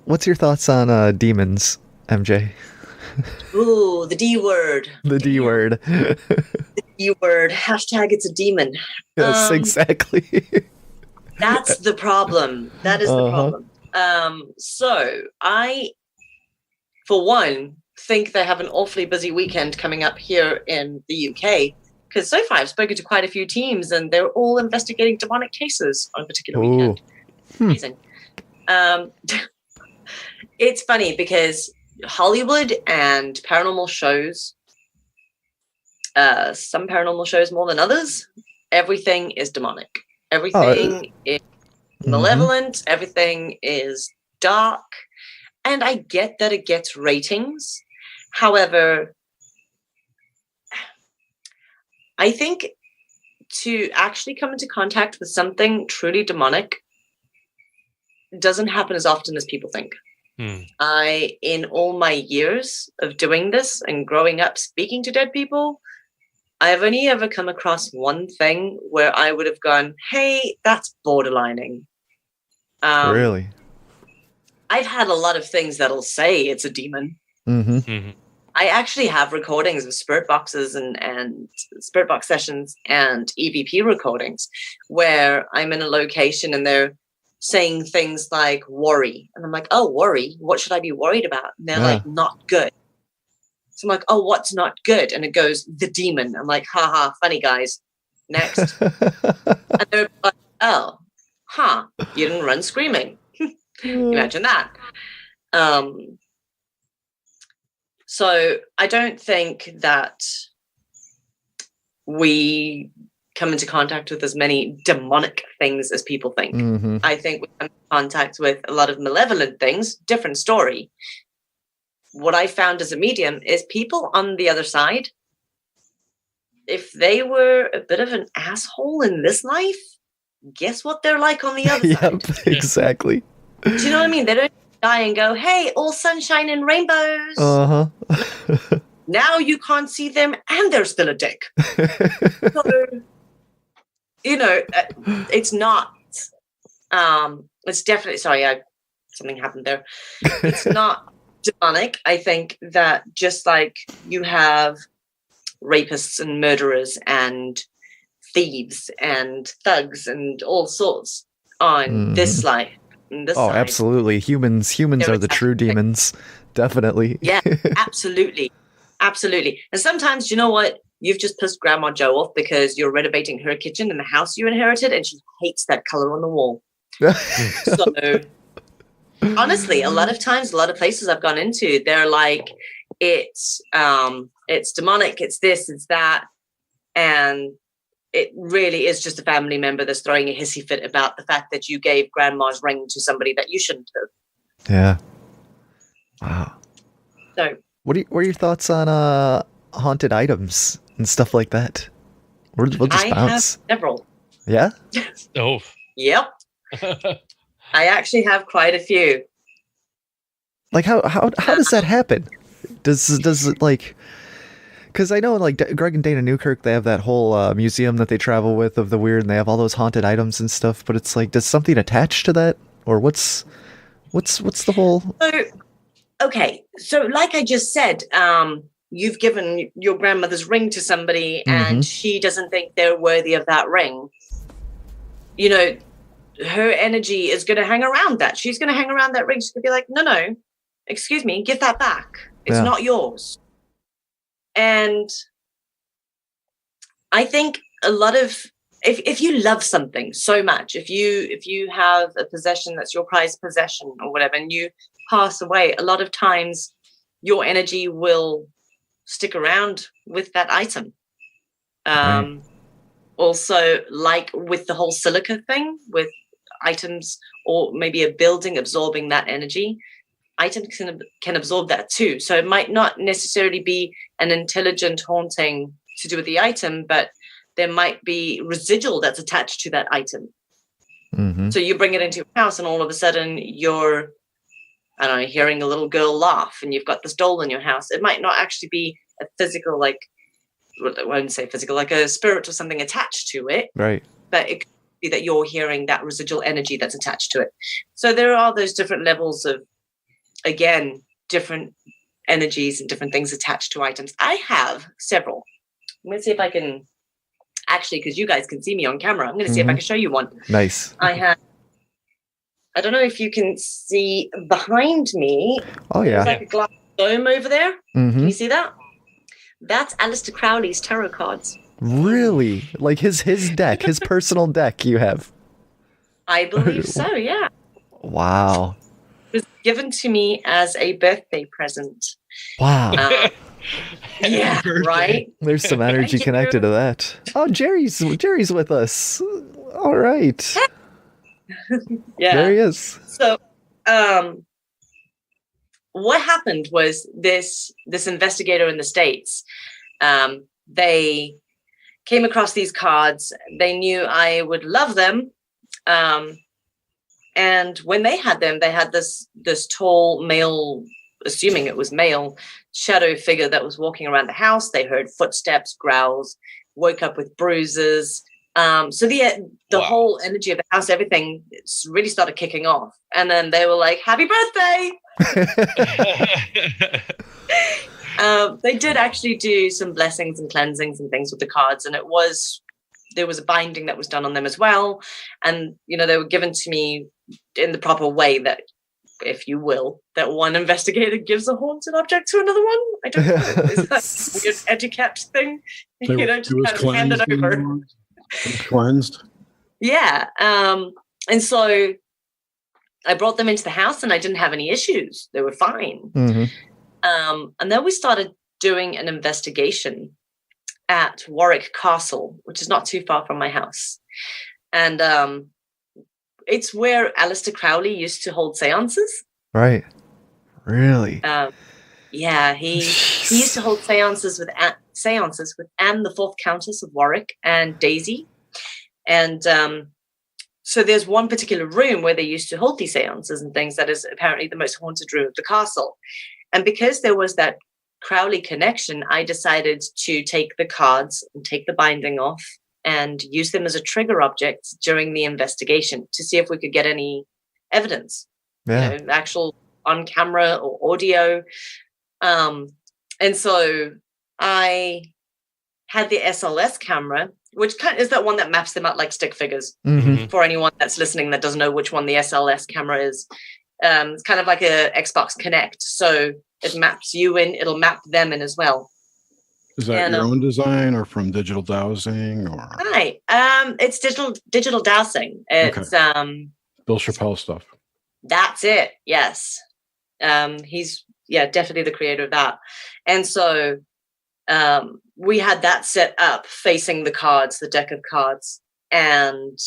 What's your thoughts on demons, MJ? Ooh, the D word. The D word. The D word. Hashtag it's a demon. Yes, exactly. That's the problem. That is the problem. So I, for one, think they have an awfully busy weekend coming up here in the UK. Because so far I've spoken to quite a few teams and they're all investigating demonic cases on a particular weekend. Amazing. It's funny because Hollywood and paranormal shows, some paranormal shows more than others, everything is demonic. Everything is malevolent. Everything is dark. And I get that it gets ratings. However, I think to actually come into contact with something truly demonic doesn't happen as often as people think. In all my years of doing this and growing up speaking to dead people, I've only ever come across one thing where I would have gone, hey, that's borderlining. Really? I've had a lot of things that'll say it's a demon. I actually have recordings of spirit boxes and spirit box sessions and EVP recordings where I'm in a location and they're saying things like worry. And I'm like, oh, worry? What should I be worried about? And they're like, not good. So I'm like, oh, what's not good? And it goes, the demon. I'm like, haha, funny guys. Next. And they're like, oh, you didn't run screaming. Imagine that. So I don't think that we come into contact with as many demonic things as people think. I think we come into contact with a lot of malevolent things, different story. What I found as a medium is people on the other side, if they were a bit of an asshole in this life, guess what they're like on the other side? Exactly. Do you know what I mean? They don't die and go, hey, all sunshine and rainbows. Now you can't see them and they're still a dick. So, you know, it's not, it's definitely, sorry, something happened there. It's not demonic. I think that just like you have rapists and murderers and thieves and thugs and all sorts on this life. This side. Absolutely. Humans are the true demons. Definitely. Yeah, absolutely. Absolutely. And sometimes, you know what? You've just pissed Grandma Joe off because you're renovating her kitchen in the house you inherited and she hates that color on the wall. So honestly, a lot of times, a lot of places I've gone into, they're like, it's demonic, it's this, it's that. And it really is just a family member that's throwing a hissy fit about the fact that you gave grandma's ring to somebody that you shouldn't have. Yeah. Wow. So what are your thoughts on haunted items and stuff like that? We'll just bounce. Have several. Yeah? Oh. Yep. I actually have quite a few. Like how does that happen? Does it like, because I know like Greg and Dana Newkirk, they have that whole museum that they travel with of the weird, and they have all those haunted items and stuff. But it's like, does something attach to that, or what's the whole? Okay, so like I just said, you've given your grandmother's ring to somebody, and she doesn't think they're worthy of that ring. You know, her energy is going to hang around that. She's going to hang around that ring. She's going to be like, no, excuse me, give that back. It's not yours. And I think a lot of, if you love something so much, if you have a possession that's your prized possession or whatever, and you pass away, a lot of times your energy will stick around with that item. Also, like with the whole silica thing, with items or maybe a building absorbing that energy, items can absorb that too. So it might not necessarily be an intelligent haunting to do with the item, but there might be residual that's attached to that item. So you bring it into your house and all of a sudden you're, I don't know, hearing a little girl laugh and you've got this doll in your house. It might not actually be a physical, like, well, I wouldn't say physical, like a spirit or something attached to it. Right. But it could be that you're hearing that residual energy that's attached to it. So there are those different levels of, again, different energies and different things attached to items. I have several. I'm going to see if I can, actually, because you guys can see me on camera, I'm going to see if I can show you one. Nice. I don't know if you can see behind me. Oh, yeah. There's like a glass dome over there. Mm-hmm. Can you see that? That's Aleister Crowley's tarot cards. Really? Like his deck, his personal deck you have? I believe so, yeah. Wow. It was given to me as a birthday present. Wow. Yeah, right? There's some energy connected to that. Oh, Jerry's with us. All right. Yeah. There he is. So, what happened was this investigator in the States, they came across these cards. They knew I would love them. And when they had them, they had this tall male, assuming it was male, shadow figure that was walking around the house. They heard footsteps, growls, woke up with bruises. So the whole energy of the house, everything really started kicking off. And then they were like, happy birthday. They did actually do some blessings and cleansings and things with the cards. And there was a binding that was done on them as well. And, they were given to me in the proper way that, if you will, that one investigator gives a haunted object to another one. I don't know. Is that a weird etiquette thing? Just kind of hand it over. Cleansed. Yeah. And so I brought them into the house and I didn't have any issues. They were fine. Mm-hmm. And then we started doing an investigation at Warwick Castle, which is not too far from my house. And it's where Aleister Crowley used to hold seances. Right. Really? Yeah, he used to hold seances with Anne, the fourth Countess of Warwick, and Daisy. And so there's one particular room where they used to hold these seances and things that is apparently the most haunted room of the castle. And because there was that Crowley connection, I decided to take the cards and take the binding off and use them as a trigger object during the investigation to see if we could get any evidence, actual on camera or audio. And so I had the SLS camera, which kind of is that one that maps them out like stick figures. Mm-hmm. For anyone that's listening that doesn't know which one the SLS camera is. It's kind of like a Xbox Connect. So it maps you in, it'll map them in as well. Is that your own design or from digital dowsing or? Right. It's digital dowsing. It's Bill Chappelle stuff. That's it. Yes. He's definitely the creator of that. And so we had that set up facing the cards, the deck of cards, and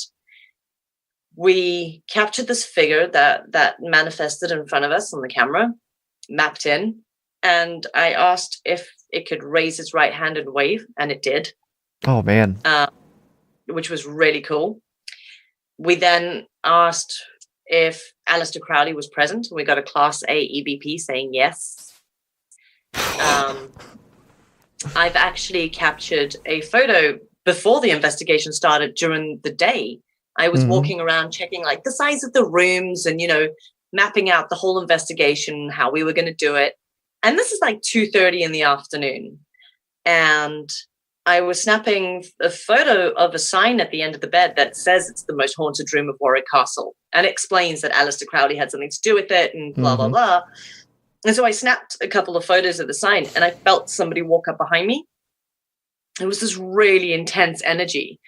we captured this figure that manifested in front of us on the camera, mapped in, and I asked if it could raise its right hand and wave, and it did. Oh, man. Which was really cool. We then asked if Aleister Crowley was present, and we got a Class A EVP saying yes. I've actually captured a photo before the investigation started during the day. I was walking around checking like the size of the rooms and, mapping out the whole investigation, how we were going to do it. And this is like 2:30 in the afternoon. And I was snapping a photo of a sign at the end of the bed that says it's the most haunted room of Warwick Castle. And it explains that Aleister Crowley had something to do with it and blah, blah, blah. And so I snapped a couple of photos of the sign and I felt somebody walk up behind me. It was this really intense energy.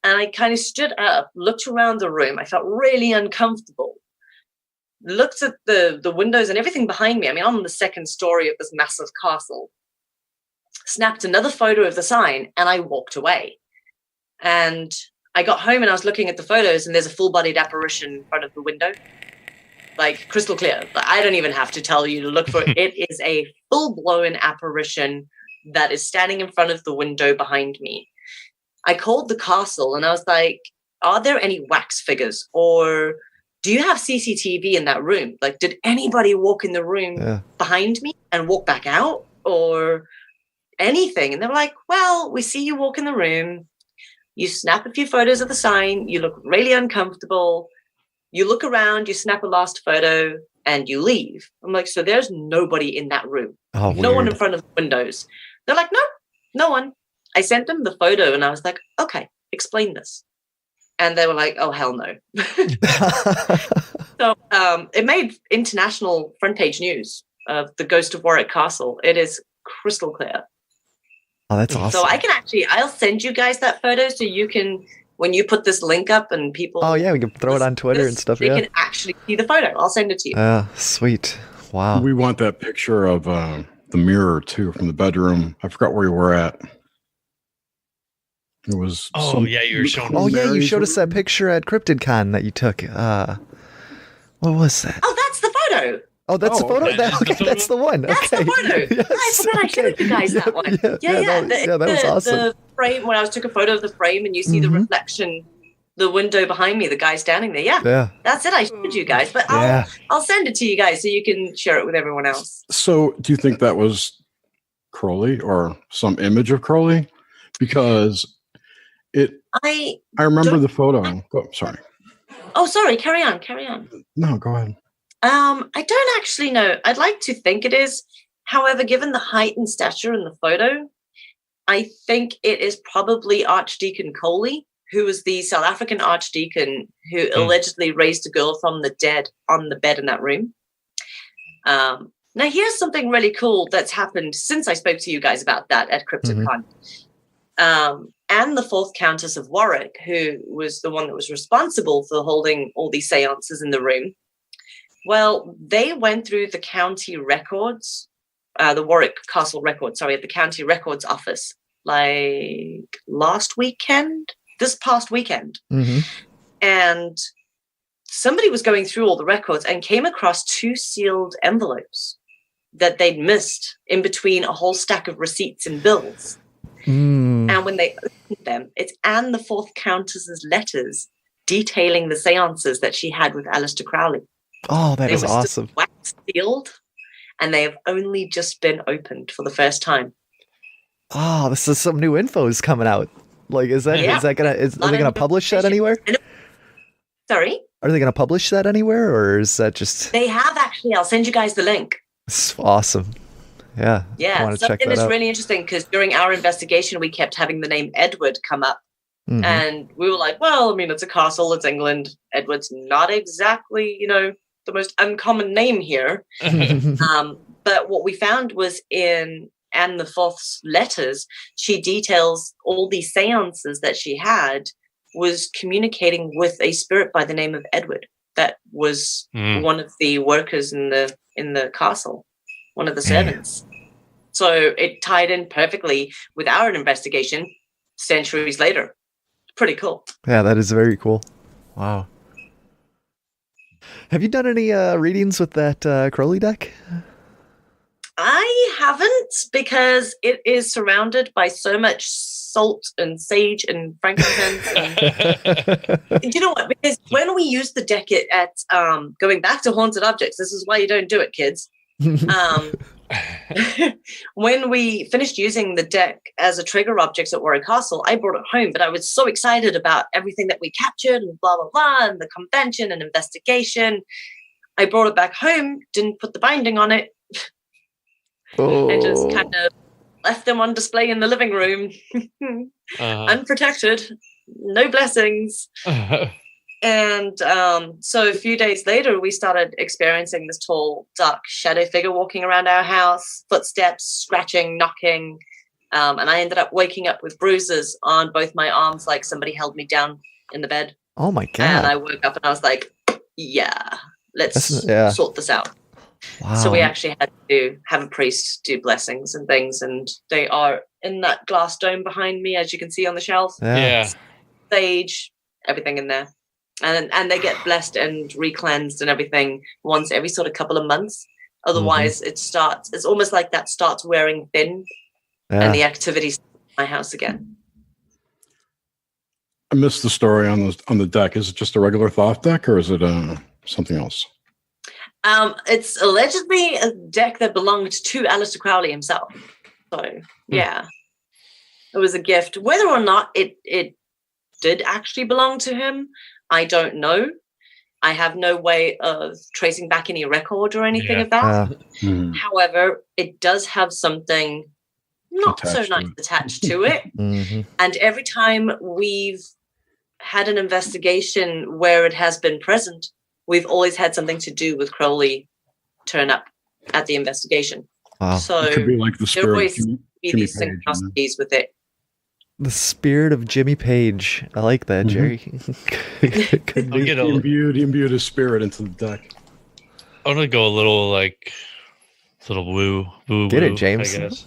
And I kind of stood up, looked around the room. I felt really uncomfortable. Looked at the windows and everything behind me. I mean, I'm on the second story of this massive castle. Snapped another photo of the sign and I walked away. And I got home and I was looking at the photos and there's a full-bodied apparition in front of the window. Like crystal clear. I don't even have to tell you to look for it. It is a full-blown apparition that is standing in front of the window behind me. I called the castle and I was like, are there any wax figures or do you have CCTV in that room? Like, did anybody walk in the room behind me and walk back out? anything. And they were like, well, we see you walk in the room, you snap a few photos of the sign, you look really uncomfortable, you look around, you snap a last photo, and you leave. I'm like, so there's nobody in that room. Oh, no weird. one in front of the windows. They're like, no one. I sent them the photo and I was like, okay, explain this. And they were like, oh, hell no. So it made international front page news of the ghost of Warwick Castle. It is crystal clear. Oh, that's awesome. So I'll send you guys that photo so you can, when you put this link up and people. Oh, yeah, we can throw it on Twitter and stuff. They can actually see the photo. I'll send it to you. Sweet. Wow. We want that picture of the mirror, too, from the bedroom. I forgot where you were at. It was. You were showing. Oh, yeah, you showed us that picture at CryptidCon that you took. What was that? Oh, that's the photo. Oh, that's the photo? That's the one. That's the photo. Yes, I forgot I showed you guys that one. That was awesome. The frame, when I took a photo of the frame and you see the reflection, the window behind me, the guy standing there. Yeah. That's it. I showed you guys. But I'll send it to you guys so you can share it with everyone else. So do you think that was Crowley or some image of Crowley? Because I remember the photo. Sorry. Oh, sorry. Carry on. No, go ahead. I don't actually know. I'd like to think it is. However, given the height and stature in the photo, I think it is probably Archdeacon Coley, who was the South African archdeacon who allegedly raised a girl from the dead on the bed in that room. Now, here's something really cool that's happened since I spoke to you guys about that at CryptidCon. And the fourth Countess of Warwick, who was the one that was responsible for holding all these seances in the room. Well, they went through the county records, the Warwick Castle records, at the county records office, like this past weekend. And somebody was going through all the records and came across 2 sealed envelopes that they'd missed in between a whole stack of receipts and bills. And when they opened them, it's Anne the Fourth Countess's letters detailing the seances that she had with Aleister Crowley. Oh, that is awesome. They were wax sealed, and they have only just been opened for the first time. Oh, this is some new info is coming out. Like, are they gonna publish that anywhere? Sorry? Are they gonna publish that anywhere, or is that just? They have actually. I'll send you guys the link. It's awesome. Yeah. I want to check that out. It's really interesting because during our investigation, we kept having the name Edward come up. And we were like, well, I mean, it's a castle, it's England. Edward's not exactly, the most uncommon name here. But what we found was in Anne the Fourth's letters, she details all these seances that she had was communicating with a spirit by the name of Edward. That was one of the workers in the castle. One of the servants. So it tied in perfectly with our investigation centuries later. Pretty cool. Yeah, that is very cool. Wow. Have you done any readings with that Crowley deck? I haven't, because it is surrounded by so much salt and sage and frankincense. You know what? Because when we use the deck at going back to haunted objects, this is why you don't do it, kids. When we finished using the deck as a trigger object at Warwick Castle, I brought it home, but I was so excited about everything that we captured and blah, blah, blah, and the convention and investigation. I brought it back home, didn't put the binding on it, and just kind of left them on display in the living room, unprotected, no blessings. And so a few days later, we started experiencing this tall, dark shadow figure walking around our house, footsteps, scratching, knocking. And I ended up waking up with bruises on both my arms, like somebody held me down in the bed. Oh, my God. And I woke up and I was like, let's sort this out. Wow. So we actually had to have a priest do blessings and things. And they are in that glass dome behind me, as you can see on the shelf. Yeah. Sage, everything in there. And they get blessed and re-cleansed and everything once every sort of couple of months. Otherwise, it's almost like that starts wearing thin, and the activities in my house again. I missed the story on the deck. Is it just a regular Thoth deck, or is it something else? It's allegedly a deck that belonged to Aleister Crowley himself. So, yeah. It was a gift. Whether or not it did actually belong to him, I don't know. I have no way of tracing back any record or anything of that. However, it does have something not so nice attached to it. And every time we've had an investigation where it has been present, we've always had something to do with Crowley turn up at the investigation. Wow. So it could be like the spirit there always be these synchronicities with it. The spirit of Jimmy Page. I like that, Jerry. Could be imbued his spirit into the deck. I'm gonna go a little woo. Get it, James. I guess.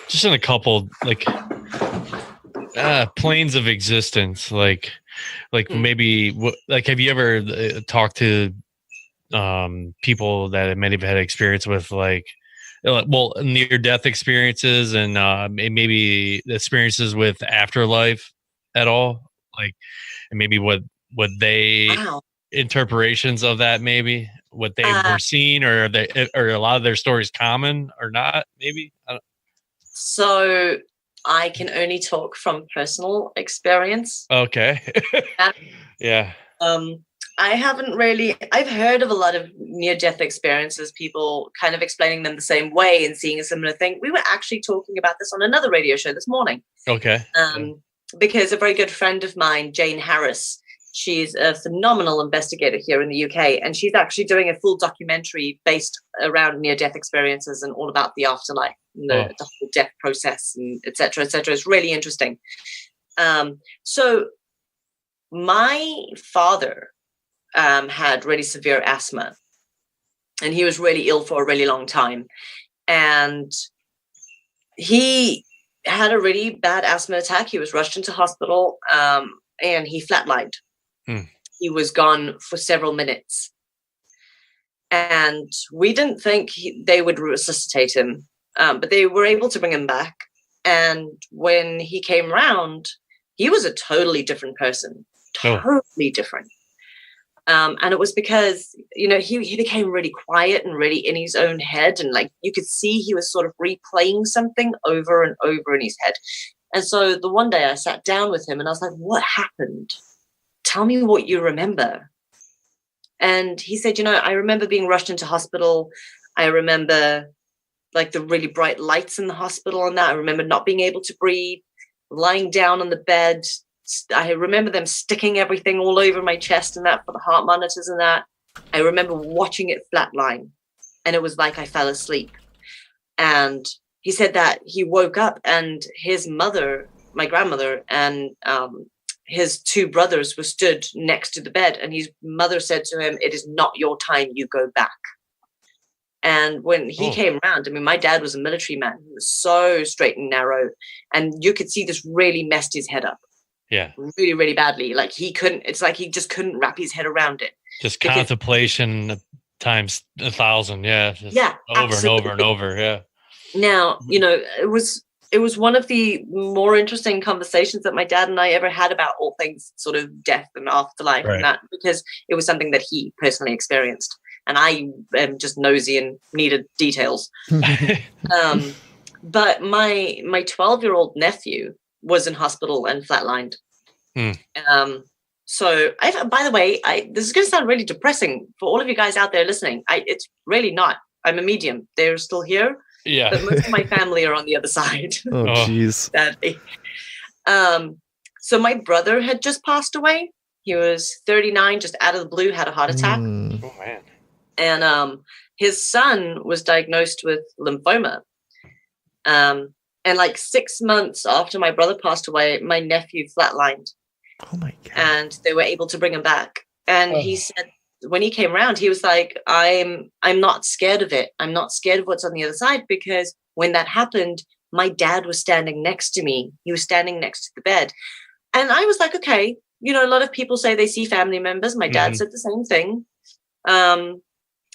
Just in a couple planes of existence, like maybe like have you ever talked to people that maybe have had experience with near-death experiences and maybe experiences with afterlife at all, and maybe what they interpretations of that, maybe what they were seeing, or a lot of their stories common or not, maybe. So I can only talk from personal experience. Okay. Yeah. I've heard of a lot of near-death experiences, people kind of explaining them the same way and seeing a similar thing. We were actually talking about this on another radio show this morning. Okay. Because a very good friend of mine, Jane Harris, she's a phenomenal investigator here in the UK, and she's actually doing a full documentary based around near-death experiences and all about the afterlife and the whole death process and et cetera, et cetera. It's really interesting. So my father had really severe asthma, and he was really ill for a really long time. And he had a really bad asthma attack. He was rushed into hospital, and he flatlined. He was gone for several minutes. And we didn't think they would resuscitate him, but they were able to bring him back. And when he came around, he was a totally different person, totally different. And it was because, he became really quiet and really in his own head. And you could see he was sort of replaying something over and over in his head. And so the one day I sat down with him and I was like, what happened? Tell me what you remember. And he said, I remember being rushed into hospital. I remember the really bright lights in the hospital and that. I remember not being able to breathe, lying down on the bed. I remember them sticking everything all over my chest and that for the heart monitors and that. I remember watching it flatline, and it was like I fell asleep. And he said that he woke up and his mother, my grandmother, and his two brothers were stood next to the bed, and his mother said to him, "It is not your time, you go back." And when he came around, my dad was a military man. He was so straight and narrow, and you could see this really messed his head up. Yeah. Really, really badly. It's like he just couldn't wrap his head around it. Just contemplation times 1,000. Yeah. Over and over and over. Yeah. Now, it was one of the more interesting conversations that my dad and I ever had about all things sort of death and afterlife and that, because it was something that he personally experienced. And I am just nosy and needed details. But my 12-year-old nephew was in hospital and flatlined. So by the way, this is going to sound really depressing for all of you guys out there listening. It's really not. I'm a medium. They're still here. Yeah. But most of my family are on the other side. Oh, jeez. Sadly. So my brother had just passed away. He was 39, just out of the blue, had a heart attack. Oh, man. And his son was diagnosed with lymphoma. And 6 months after my brother passed away, my nephew flatlined. Oh my God. And they were able to bring him back. And he said, when he came around, he was like, I'm not scared of it. I'm not scared of what's on the other side, because when that happened, my dad was standing next to me. He was standing next to the bed. And I was like, okay, a lot of people say they see family members. My dad said the same thing.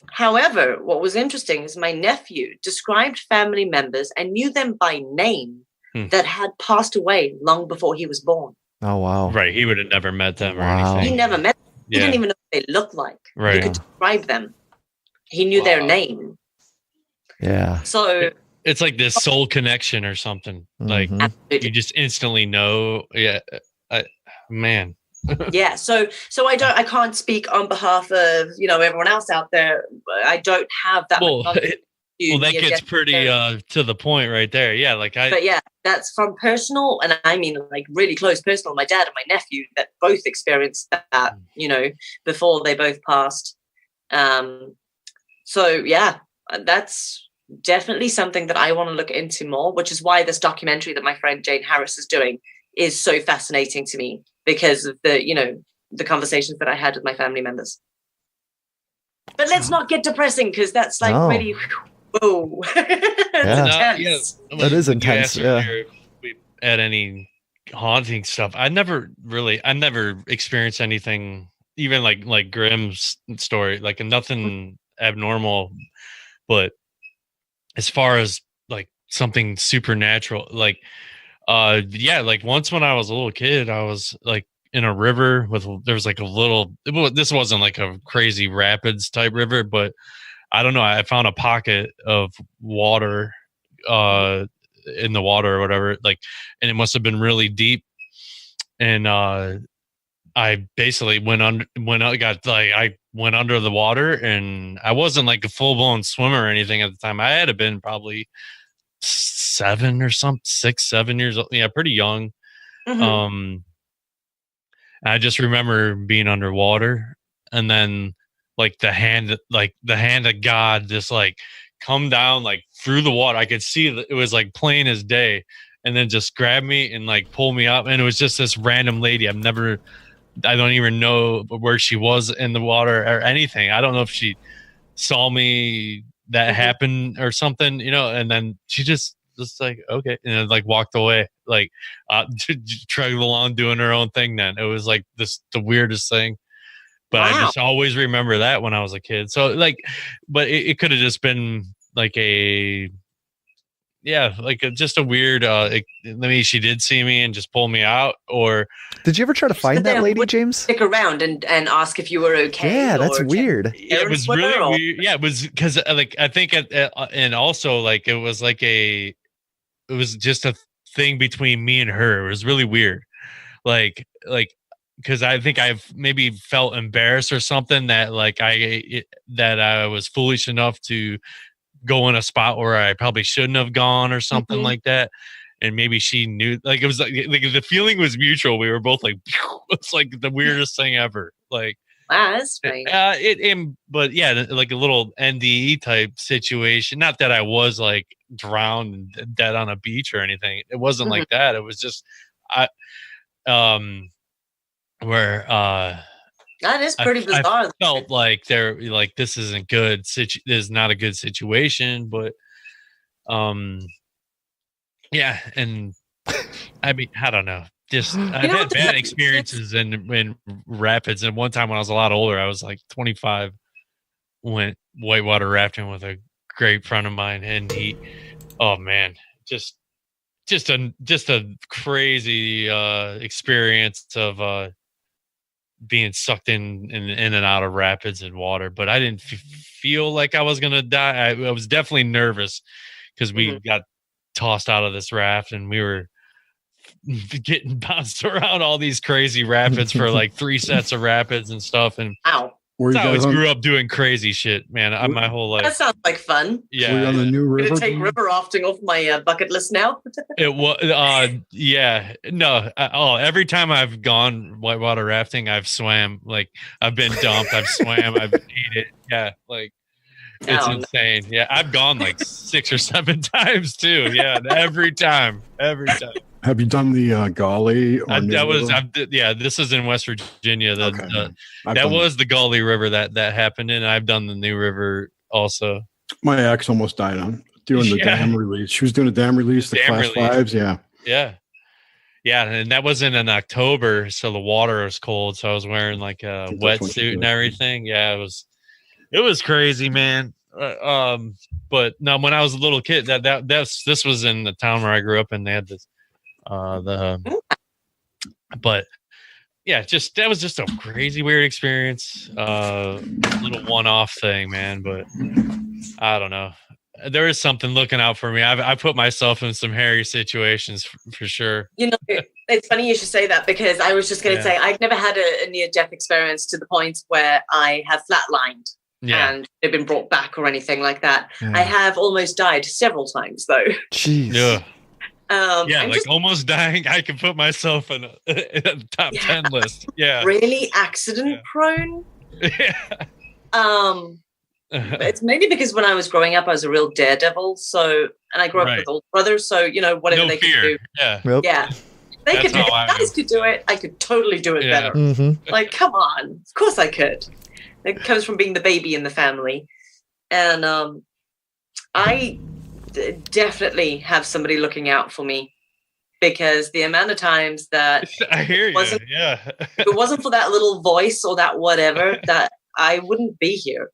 However, what was interesting is my nephew described family members and knew them by name that had passed away long before he was born. Oh, wow. Right. He would have never met them or anything. He never met them. He didn't even know what they looked like. Right. He could describe them. He knew their name. Yeah. So It's like this soul connection or something. Like you just instantly know. Yeah, man. Yeah. So I can't speak on behalf of everyone else out there. I don't have that. Well, that gets pretty to the point right there. Yeah, But yeah, that's from personal, and I mean like really close personal. My dad and my nephew that both experienced that. Before they both passed. So yeah, that's definitely something that I want to look into more, which is why this documentary that my friend Jane Harris is doing is so fascinating to me, because of the conversations that I had with my family members. But let's not get depressing, because that's like really whoa. Intense. That is intense. Yeah. We had any haunting stuff. I never experienced anything, even like Grimm's story, like nothing abnormal, but as far as like something supernatural, like once when I was a little kid, I was like in a river there was like this wasn't like a crazy rapids type river, but I don't know, I found a pocket of water in the water or whatever, like, and it must have been really deep, and I basically I went under the water, and I wasn't like a full blown swimmer or anything at the time. I had to been probably 6, 7 years old. Yeah, pretty young. I just remember being underwater, and then like the hand of God just like come down like through the water. I could see that it was like plain as day, and then just grab me and like pull me up. And it was just this random lady. I don't even know where she was in the water or anything. I don't know if she saw me that happen or something, and then she just like, okay. And then like walked away, like, trudged along doing her own thing. Then it was like the weirdest thing, but wow. I just always remember that when I was a kid. So like, but it could have just been like just a weird, maybe she did see me and just pull me out. Or did you ever try to find that lady, James? Stick around and ask if you were okay. Yeah, that's weird. It was really weird. Yeah, it was because like I think and also like it was just a thing between me and her. It was really weird. Like because I think I've maybe felt embarrassed or something that like I was foolish enough to go in a spot where I probably shouldn't have gone or something like that. And maybe she knew, like, it was like the feeling was mutual. We were both like, it's like the weirdest thing ever. Like, wow, that's strange. But yeah, like a little NDE type situation. Not that I was like drowned and dead on a beach or anything. It wasn't like that. It was just, that is pretty bizarre. I felt like this isn't good. This is not a good situation, but yeah. And I mean, I don't know. Just I've had bad experiences in rapids. And one time when I was a lot older, I was like 25, went whitewater rafting with a great friend of mine, and oh man, just a crazy experience of being sucked in and out of rapids and water. But I didn't feel like I was gonna die. I was definitely nervous because we got tossed out of this raft, and we were getting bounced around all these crazy rapids for like 3 sets of rapids and stuff. And ow. I always grew up doing crazy shit, man. My whole life. That sounds like fun. Yeah. Were you on the new river? I'm gonna take river rafting off my bucket list now. It was, yeah. No. Every time I've gone whitewater rafting, I've swam. Like, I've been dumped. I've swam. I've ate it. Yeah. Like, it's insane. Yeah. I've gone like 6 or 7 times too. Yeah. Every time. Have you done the Gauley? This is in West Virginia. That was the Gauley River that happened in. I've done the New River also. My ex almost died on doing the dam release. She was doing a dam release, the Class 5s. Yeah. Yeah. Yeah. And that was in October. So the water was cold. So I was wearing like a wetsuit and everything. Yeah. It was crazy, man. But no, when I was a little kid, this was in the town where I grew up, and they had this. But yeah, that was just a crazy weird experience. Little one-off thing, man. But I don't know. there is something looking out for me. I put myself in some hairy situations for sure. It's funny you should say that, because I was just going to say I've never had a near-death experience to the point where I have flatlined and they've been brought back or anything like that. I have almost died several times, though. Jeez. Yeah. I'm like almost dying. I can put myself in a top 10 list. Yeah. Really accident prone. It's mainly because when I was growing up, I was a real daredevil. So, and I grew up with older brothers. So, whatever they could do. Yeah. Yep. Yeah. They could do it. Guys could do it. I could totally do it better. Mm-hmm. Like, come on. Of course I could. It comes from being the baby in the family. And I definitely have somebody looking out for me, because the amount of times that I hear you. If it wasn't for that little voice or that whatever, that I wouldn't be here.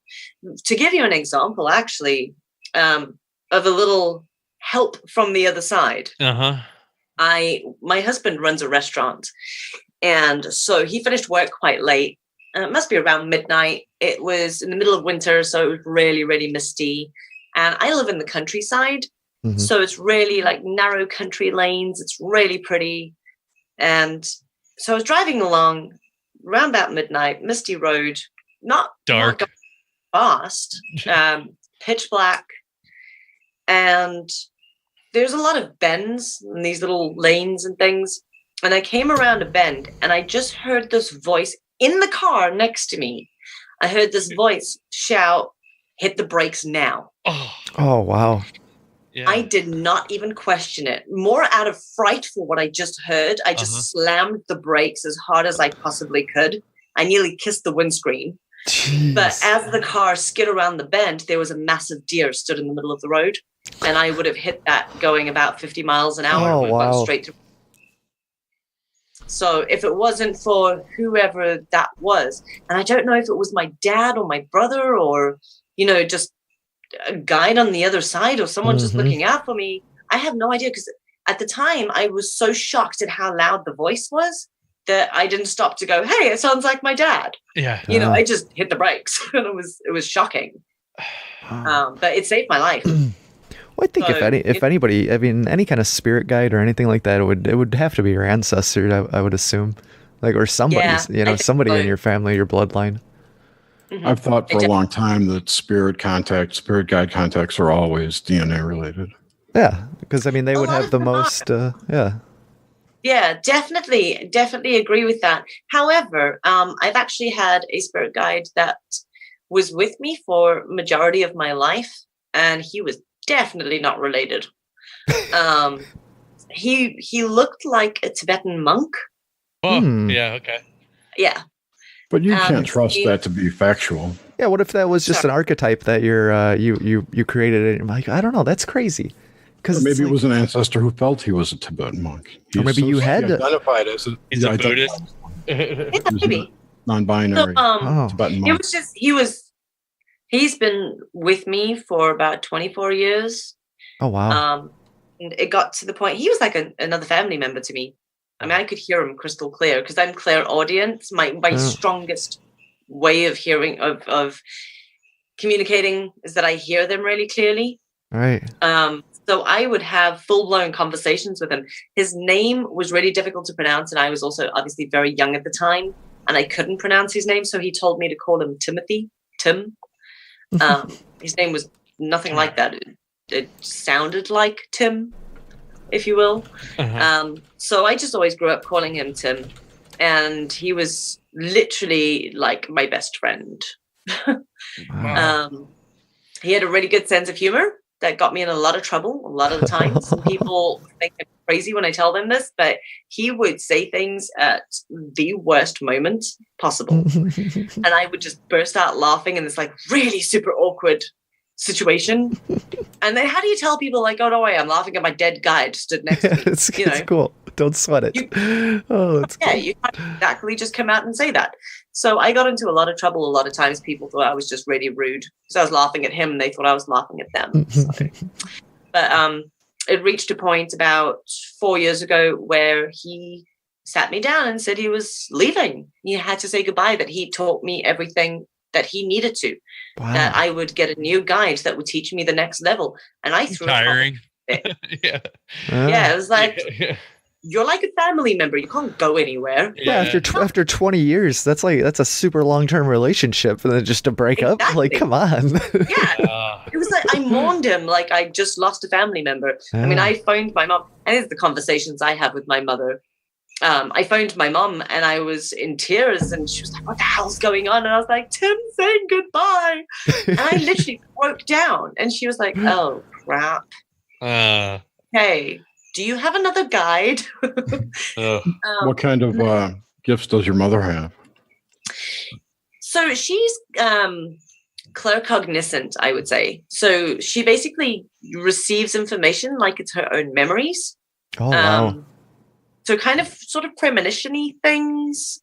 To give you an example, actually, of a little help from the other side. My husband runs a restaurant, and so he finished work quite late. It must be around midnight. It was in the middle of winter, so it was really, really misty. And I live in the countryside, so it's really like narrow country lanes. It's really pretty. And so I was driving along around about midnight, misty road, not dark, not fast, pitch black. And there's a lot of bends and these little lanes and things. And I came around a bend and I just heard this voice in the car next to me. I heard this voice shout, "Hit the brakes now." Oh, wow. Yeah. I did not even question it. More out of fright for what I just heard, I just slammed the brakes as hard as I possibly could. I nearly kissed the windscreen. Jeez. But as the car skid around the bend, there was a massive deer stood in the middle of the road. And I would have hit that going about 50 miles an hour. Oh, wow. Straight to. So if it wasn't for whoever that was, and I don't know if it was my dad or my brother or, just a guide on the other side or someone just looking out for me, I have no idea, because at the time I was so shocked at how loud the voice was that I didn't stop to go, "Hey, it sounds like my dad." Yeah. I just hit the brakes and it was shocking. But it saved my life. Well, I think if anybody, I mean, any kind of spirit guide or anything like that, it would have to be your ancestor, I would assume, like, or somebody's, somebody in your family, your bloodline. I've thought for a long time that spirit guide contacts are always DNA related. Yeah, because I mean, they would have the most. Yeah, definitely agree with that. However, I've actually had a spirit guide that was with me for majority of my life, and he was definitely not related. He looked like a Tibetan monk. Oh, yeah, okay. Yeah. But you can't trust that to be factual. Yeah, what if that was just an archetype that you created? And like, I don't know, that's crazy. Because maybe it was an ancestor who felt he was a Tibetan monk. Or maybe you had identified as he's a Buddhist. Maybe non-binary Tibetan monk. It was just he's been with me for about 24 years. Oh wow. And it got to the point he was like another family member to me. I mean, I could hear him crystal clear because I'm clairaudient. My strongest way of hearing of communicating is that I hear them really clearly. Right. So I would have full-blown conversations with him. His name was really difficult to pronounce, and I was also obviously very young at the time, and I couldn't pronounce his name, so he told me to call him Tim. His name was nothing like that. It sounded like Tim, if you will. So I just always grew up calling him Tim, and he was literally like my best friend. Wow. He had a really good sense of humor that got me in a lot of trouble a lot of the times. Some people think I'm crazy when I tell them this, but he would say things at the worst moment possible. And I would just burst out laughing in this like really super awkward situation. And then how do you tell people like, "Oh, no way, I'm laughing at my dead guy just stood next to me." It's cool. Don't sweat it. That's cool. You can't exactly just come out and say that. So I got into a lot of trouble. A lot of times people thought I was just really rude. So I was laughing at him and they thought I was laughing at them. So. But it reached a point about 4 years ago where he sat me down and said he was leaving. He had to say goodbye, that he taught me everything that he needed to. Wow. That I would get a new guide that would teach me the next level. And I threw tiring. Yeah, it was like, you're like a family member. You can't go anywhere. Yeah, after 20 years, that's a super long-term relationship, and then just to break up, like, come on. Yeah, it was like I mourned him like I just lost a family member. I mean, I phoned my mom, and it's the conversations I have with my mother. I phoned my mom, and I was in tears, and she was like, "What the hell's going on?" And I was like, "Tim saying goodbye," and I literally broke down, and she was like, "Oh crap." Hey. Do you have another guide? What kind of gifts does your mother have? So she's claircognizant, I would say. So she basically receives information like it's her own memories. Oh, wow. So kind of sort of premonition-y things.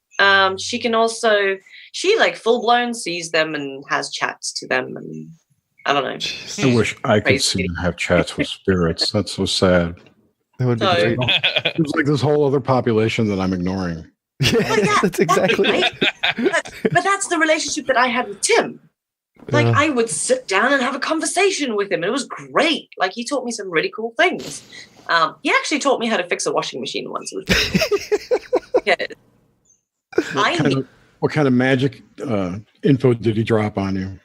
She can also, she like full-blown sees them and has chats to them. And I don't know. I wish I could see and have chats with spirits. That's so sad. That would be great. It's like this whole other population that I'm ignoring. Yeah, that's exactly right. But that's the relationship that I had with Tim. Like, I would sit down and have a conversation with him. It was great. Like, he taught me some really cool things. He actually taught me how to fix a washing machine once. What kind of magic info did he drop on you?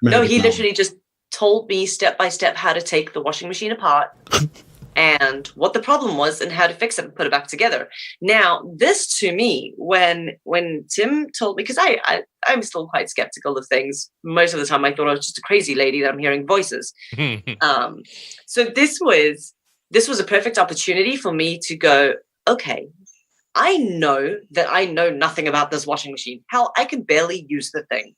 No, he literally just told me step by step how to take the washing machine apart and what the problem was and how to fix it and put it back together. Now, this to me, when Tim told me, because I'm still quite skeptical of things. Most of the time I thought I was just a crazy lady that I'm hearing voices. So this was a perfect opportunity for me to go, okay, I know that I know nothing about this washing machine. Hell, I can barely use the thing.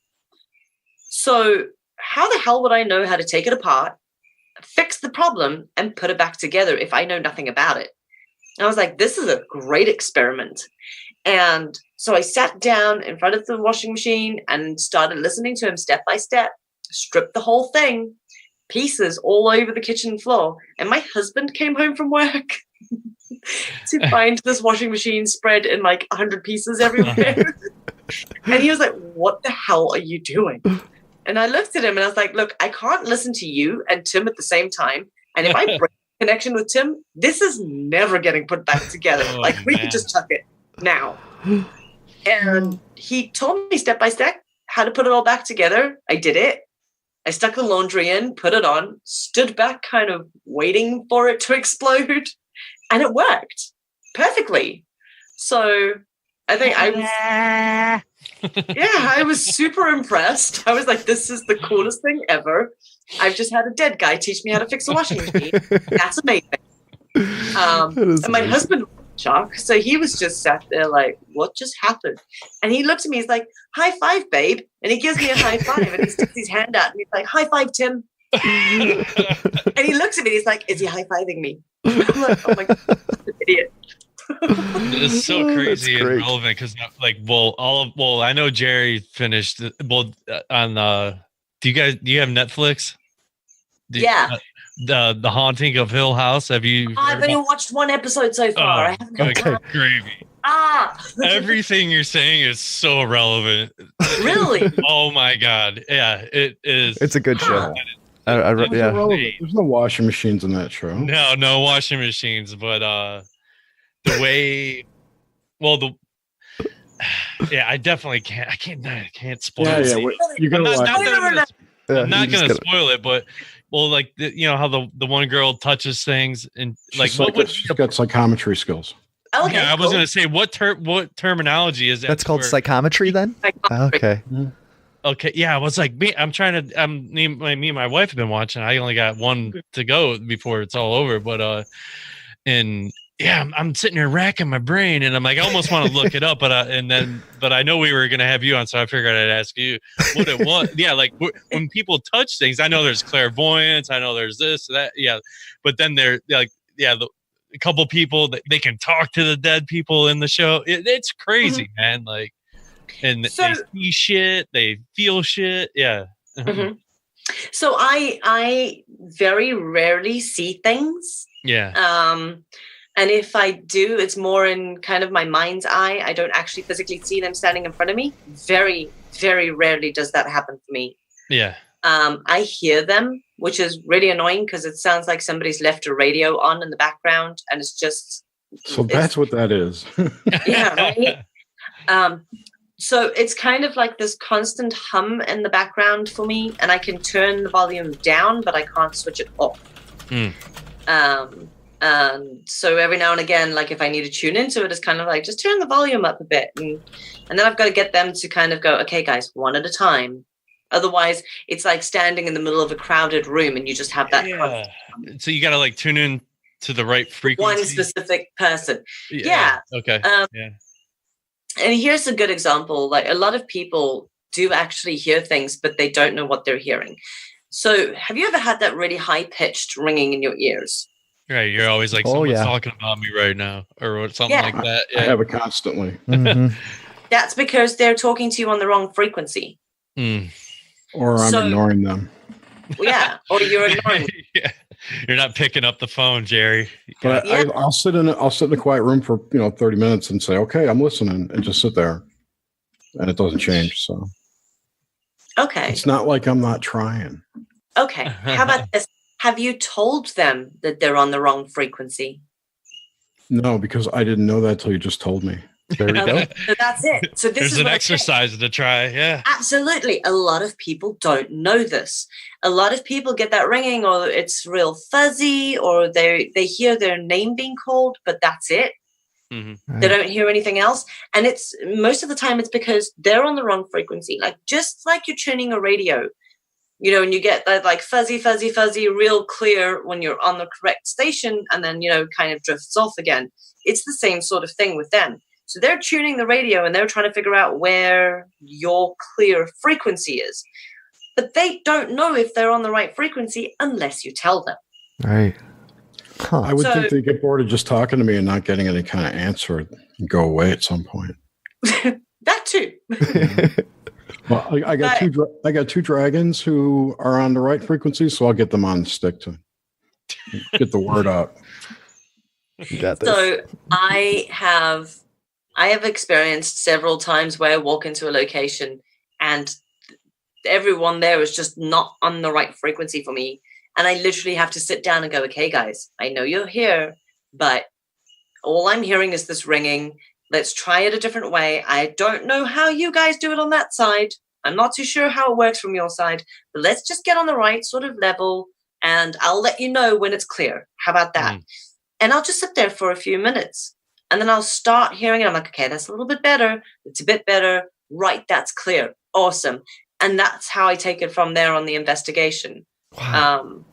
So how the hell would I know how to take it apart, fix the problem, and put it back together if I know nothing about it? And I was like, this is a great experiment. And so I sat down in front of the washing machine and started listening to him step by step, stripped the whole thing, pieces all over the kitchen floor. And my husband came home from work to find this washing machine spread in like 100 pieces everywhere. And he was like, what the hell are you doing? And I looked at him and I was like, look, I can't listen to you and Tim at the same time. And if I break the connection with Tim, this is never getting put back together. We could just chuck it now. And he told me step by step how to put it all back together. I did it. I stuck the laundry in, put it on, stood back kind of waiting for it to explode. And it worked perfectly. So I think I was super impressed. I was like, this is the coolest thing ever. I've just had a dead guy teach me how to fix a washing machine. That's amazing. And my husband was in shock. So he was just sat there like, what just happened? And he looked at me, he's like, high five, babe. And he gives me a high five and he sticks his hand out and he's like, high five, Tim. And he looks at me and he's like, is he high-fiving me? I'm like, oh my God, idiot. It's so crazy and relevant because, I know Jerry finished. On do you have Netflix? Yeah. The Haunting of Hill House. Have you? I've only watched one episode so far. I haven't had time. Gravy. Everything you're saying is so relevant. Really? Oh my God! Yeah, it is. It's a good show. There's no washing machines in that show. No washing machines, but the way, I definitely can't. I can't spoil it. You're gonna watch. I'm not gonna spoil it, but how the one girl touches things and she's got psychometry skills. Okay, I was gonna say what terminology is that? That's called psychometry, then. Okay. Okay, yeah, I was like, me and my wife have been watching. I only got one to go before it's all over, but I'm sitting here racking my brain, and I'm like, I almost want to look it up, but I know we were gonna have you on, so I figured I'd ask you what it was. Yeah, like when people touch things, I know there's clairvoyance, I know there's this, that, yeah, but then they're like, a couple people that they can talk to the dead people in the show. It's crazy, man. Like. And they see shit, they feel shit. Yeah. Mm-hmm. So I very rarely see things. Yeah. And if I do, it's more in kind of my mind's eye. I don't actually physically see them standing in front of me. Very, very rarely does that happen for me. Yeah. I hear them, which is really annoying because it sounds like somebody's left a radio on in the background, and it's just. So that's what that is. Yeah, right. So it's kind of like this constant hum in the background for me, and I can turn the volume down, but I can't switch it off. So every now and again, like if I need to tune into it, it's kind of like, just turn the volume up a bit. And then I've got to get them to kind of go, okay, guys, one at a time. Otherwise, it's like standing in the middle of a crowded room and you just have that. Yeah. So you got to like tune in to the right frequency. One specific person. Yeah. Okay. Yeah. And here's a good example. Like a lot of people do actually hear things, but they don't know what they're hearing. So have you ever had that really high-pitched ringing in your ears? Right. You're always like, someone's talking about me right now or something like that. Yeah. I have it constantly. Mm-hmm. That's because they're talking to you on the wrong frequency. Or I'm ignoring them. Yeah. Or you're ignoring them. Yeah. You're not picking up the phone, Jerry. But I'll sit in a quiet room for 30 minutes and say, okay, I'm listening, and just sit there, and it doesn't change. So okay, it's not like I'm not trying. Okay, how about this? Have you told them that they're on the wrong frequency? No, because I didn't know that till you just told me. There we go. So that's it. So there's an exercise to try. Yeah, absolutely. A lot of people don't know this. A lot of people get that ringing, or it's real fuzzy, or they hear their name being called, but that's it. Mm-hmm. They don't hear anything else, and it's most of the time it's because they're on the wrong frequency. Like just like you're tuning a radio, and you get that like fuzzy, real clear when you're on the correct station, and then kind of drifts off again. It's the same sort of thing with them. So they're tuning the radio and they're trying to figure out where your clear frequency is. But they don't know if they're on the right frequency unless you tell them. Right. Huh. I would think they get bored of just talking to me and not getting any kind of answer and go away at some point. That too. Well, I got two dragons who are on the right frequency, so I'll get them on the stick to get the word out. You got this. So I have experienced several times where I walk into a location and everyone there is just not on the right frequency for me. And I literally have to sit down and go, okay, guys, I know you're here, but all I'm hearing is this ringing. Let's try it a different way. I don't know how you guys do it on that side. I'm not too sure how it works from your side, but let's just get on the right sort of level and I'll let you know when it's clear. How about that? And I'll just sit there for a few minutes. And then I'll start hearing it. I'm like, okay, that's a little bit better. It's a bit better. Right, that's clear. Awesome. And that's how I take it from there on the investigation. Wow.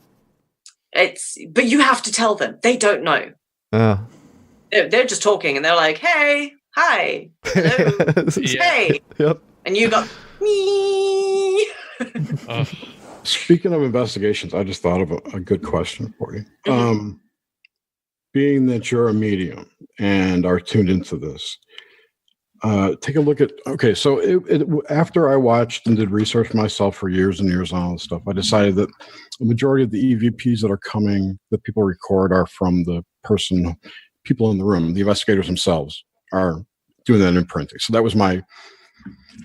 But you have to tell them. They don't know. They're just talking and they're like, hey, hi, hello, hey. Yep. And you go, me. Speaking of investigations, I just thought of a good question for you. Being that you're a medium and are tuned into this, take a look at, so after I watched and did research myself for years and years on all this stuff, I decided that the majority of the EVPs that are coming, that people record, are from the people in the room. The investigators themselves are doing that imprinting. So that was my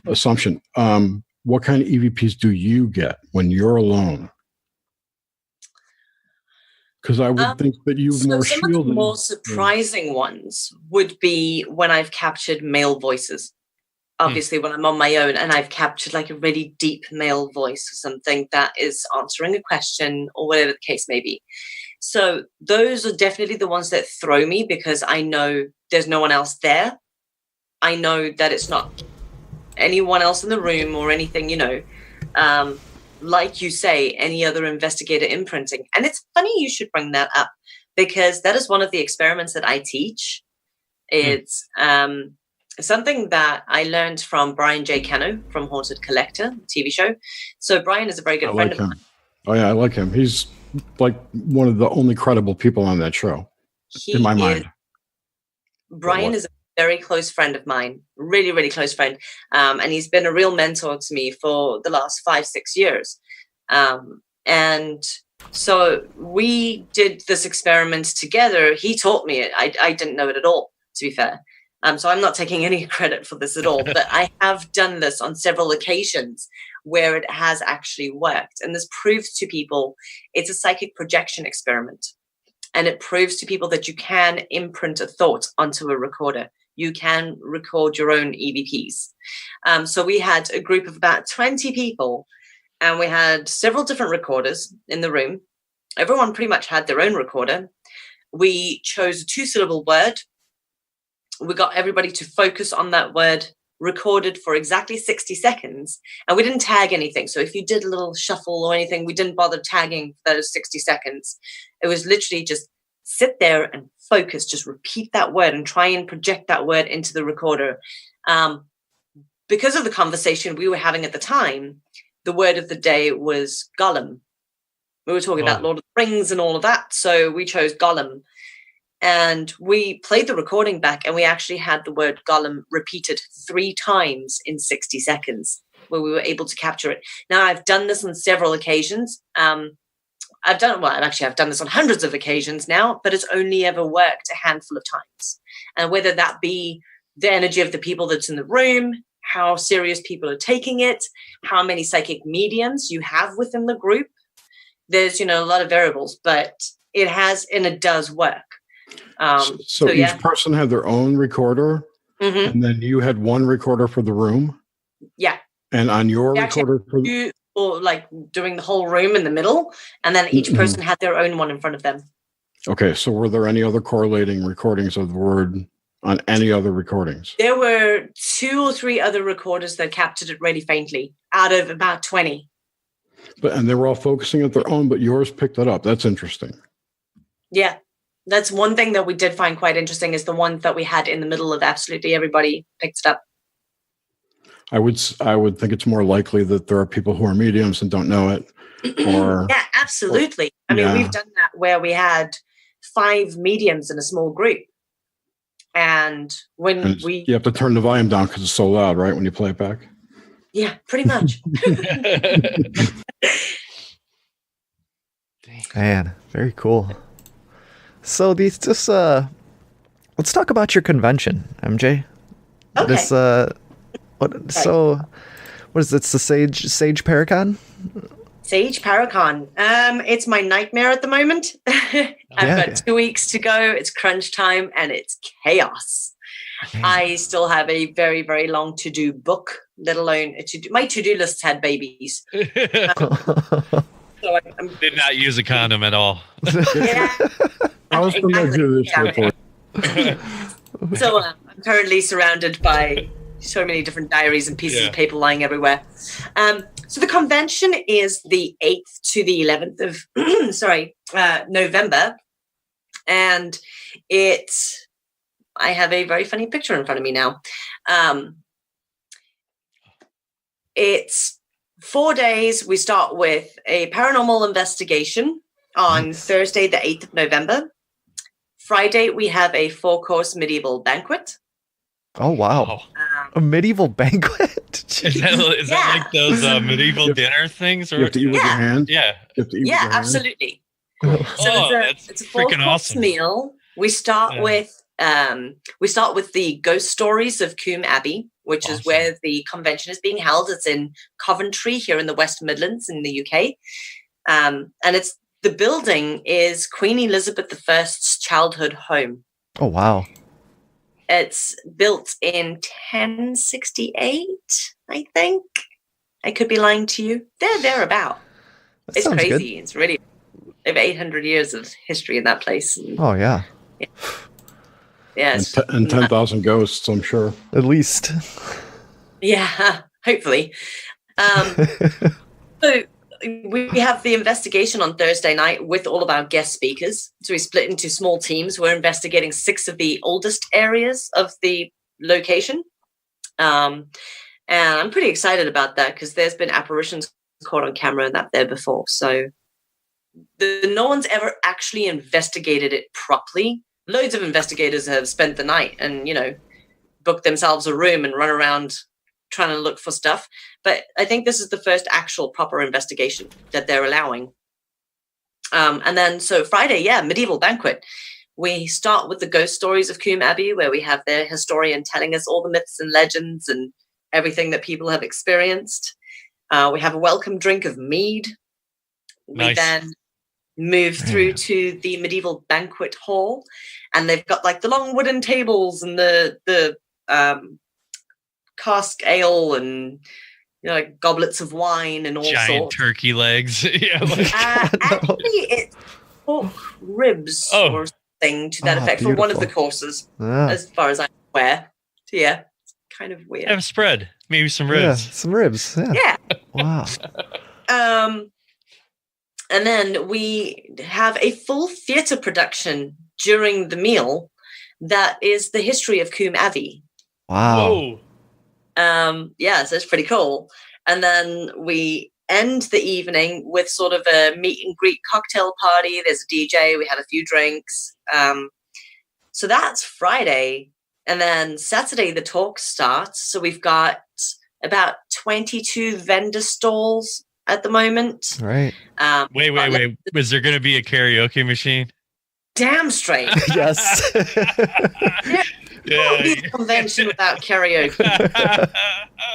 assumption. What kind of EVPs do you get when you're alone? Because I would think that you've more shielded. Some of the more surprising ones would be when I've captured male voices. Obviously, when I'm on my own and I've captured like a really deep male voice or something that is answering a question or whatever the case may be. So those are definitely the ones that throw me because I know there's no one else there. I know that it's not anyone else in the room or anything, like you say, any other investigator imprinting. And it's funny you should bring that up because that is one of the experiments that I teach. It's something that I learned from Brian J. Cano from Haunted Collector TV show. So Brian is a very good friend of mine. Oh yeah, I like him. He's like one of the only credible people on that show in my mind. Brian is a very close friend of mine, really, really close friend. And he's been a real mentor to me for the last 5-6 years. And So we did this experiment together. He taught me it. I didn't know it at all, to be fair. So I'm not taking any credit for this at all, but I have done this on several occasions where it has actually worked. And this proves to people it's a psychic projection experiment. And it proves to people that you can imprint a thought onto a recorder. You can record your own EVPs. So we had a group of about 20 people, and we had several different recorders in the room. Everyone pretty much had their own recorder. We chose a 2-syllable word. We got everybody to focus on that word, recorded for exactly 60 seconds, and we didn't tag anything. So if you did a little shuffle or anything, we didn't bother tagging those 60 seconds. It was literally just sit there and focus, just repeat that word and try and project that word into the recorder. Because of the conversation we were having at the time, the word of the day was Gollum. We were talking about Lord of the Rings and all of that, so we chose Gollum. And we played the recording back, and we actually had the word Gollum repeated 3 times in 60 seconds, where we were able to capture it. Now, I've done this on several occasions. I've done this on hundreds of occasions now, but it's only ever worked a handful of times. And whether that be the energy of the people that's in the room, how serious people are taking it, how many psychic mediums you have within the group, there's, a lot of variables, but it has, and it does work. So each person had their own recorder, and then you had one recorder for the room. Yeah. And on your recorder or like doing the whole room in the middle, and then each person had their own one in front of them. Okay, so were there any other correlating recordings of the word on any other recordings? There were 2 or 3 other recorders that captured it really faintly out of about 20. And they were all focusing at their own, but yours picked it up. That's interesting. Yeah. That's one thing that we did find quite interesting, is the one that we had in the middle of absolutely everybody picked it up. I would think it's more likely that there are people who are mediums and don't know it. Or yeah, absolutely. I mean, we've done that where we had 5 mediums in a small group. And you have to turn the volume down because it's so loud, right? When you play it back. Yeah, pretty much. Man, very cool. So let's talk about your convention, MJ. Okay. What is it? It's the Sage Paracon? Sage Paracon. It's my nightmare at the moment. I've got 2 weeks to go. It's crunch time and it's chaos. I still have a very, very long to-do book, let alone my to-do lists had babies. So I did not use a condom at all. Yeah. I was going to do this report. So I'm currently surrounded by so many different diaries and pieces of paper lying everywhere. So the convention is the 8th to the 11th of November. And I have a very funny picture in front of me now. It's 4 days. We start with a paranormal investigation on Thursday, the 8th of November. Friday, we have a 4-course medieval banquet. Oh, wow. A medieval banquet? Is that like those medieval dinner things? Or? You have to eat with your hand? Yeah. Yeah, absolutely. Cool. So it's a 4-course meal. We start with the ghost stories of Coombe Abbey, which is where the convention is being held. It's in Coventry here in the West Midlands in the UK. And the building is Queen Elizabeth I's childhood home. Oh, wow. It's built in 1068, I think. I could be lying to you. Thereabout. It's crazy. Good. It's really over 800 years of history in that place. Oh, yeah. Yes. And 10,000 ghosts, I'm sure. At least. Yeah, hopefully. So we have the investigation on Thursday night with all of our guest speakers. So we split into small teams. We're investigating 6 of the oldest areas of the location. And I'm pretty excited about that because there's been apparitions caught on camera and that there before. So no one's ever actually investigated it properly. Loads of investigators have spent the night and, booked themselves a room and run around trying to look for stuff. But I think this is the first actual proper investigation that they're allowing. And then, so Friday, medieval banquet. We start with the ghost stories of Coombe Abbey, where we have their historian telling us all the myths and legends and everything that people have experienced. We have a welcome drink of mead. Nice. We then move through to the medieval banquet hall, and they've got like the long wooden tables and the cask ale and like goblets of wine and all giant sorts. turkey legs. Yeah, Actually, it's pork ribs or something to that effect for one of the courses, as far as I'm aware. So yeah, it's kind of weird. Have a spread, maybe some ribs. Yeah, some ribs. Yeah. Wow. And then we have a full theatre production during the meal that is the history of Coombe Abbey. Wow. Whoa. So it's pretty cool. And then we end the evening with sort of a meet and greet cocktail party. There's a DJ. We have a few drinks. So that's Friday. And then Saturday, the talk starts. So we've got about 22 vendor stalls at the moment. Right. Wait. Was there going to be a karaoke machine? Damn straight. Yes. There won't be a convention without karaoke.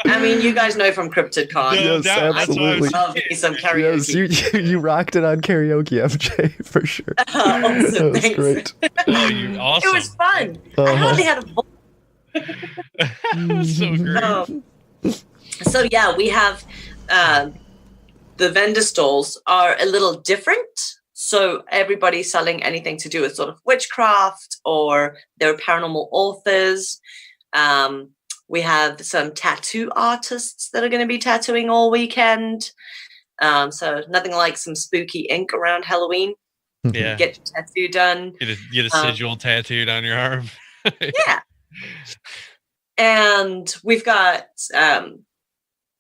I mean, you guys know from CryptidCon. Yes, absolutely. I love me some karaoke. Yes, you rocked it on karaoke, MJ, for sure. Awesome, that was thanks. great. You're awesome. It was fun. I hardly had a voice. So great. So yeah, we have the vendor stalls are a little different. So everybody's selling anything to do with sort of witchcraft, or they're paranormal authors. We have some tattoo artists that are going to be tattooing all weekend. So nothing like some spooky ink around Halloween. Yeah. Get your tattoo done. Get a sigil tattooed on your arm. Yeah. And we've got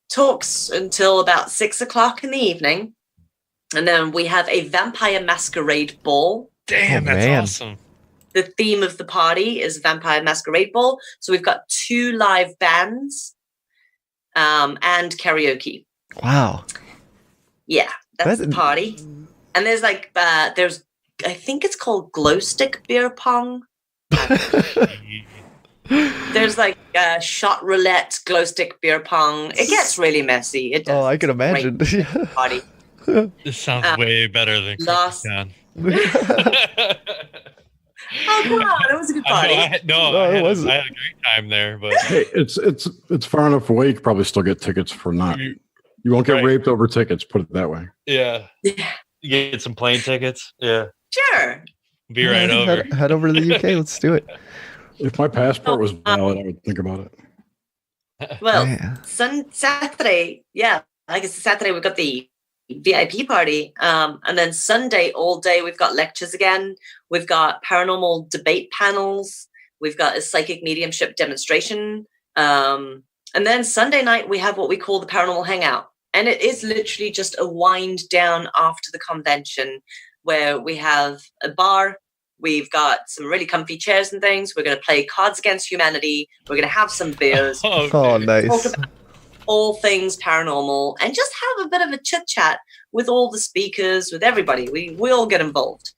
talks until about 6 o'clock in the evening. And then we have a vampire masquerade ball. Damn, that's awesome. The theme of the party is Vampire Masquerade Ball. So we've got 2 live bands and karaoke. Wow. Yeah, that's the party. And there's like, I think it's called glow stick beer pong. There's like shot roulette, glow stick beer pong. It gets really messy. It does. I can imagine. Party. This sounds way better than CryptidCon. Oh, come on. It was a good party. I had a great time there. But hey, it's far enough away. You could probably still get tickets for not. You won't get raped over tickets, put it that way. Yeah. You get some plane tickets. Yeah. Sure. Be right over. Head over to the UK. Let's do it. If my passport was valid, I would think about it. Well, Saturday, like it's Saturday, we've got the VIP party. And then Sunday all day, we've got lectures again. We've got paranormal debate panels. We've got a psychic mediumship demonstration. And then Sunday night, we have what we call the paranormal hangout. And it is literally just a wind down after the convention, where we have a bar. We've got some really comfy chairs and things. We're going to play Cards Against Humanity. We're going to have some beers. Nice. Talk about all things paranormal and just have a bit of a chit chat with all the speakers, with everybody. We all get involved.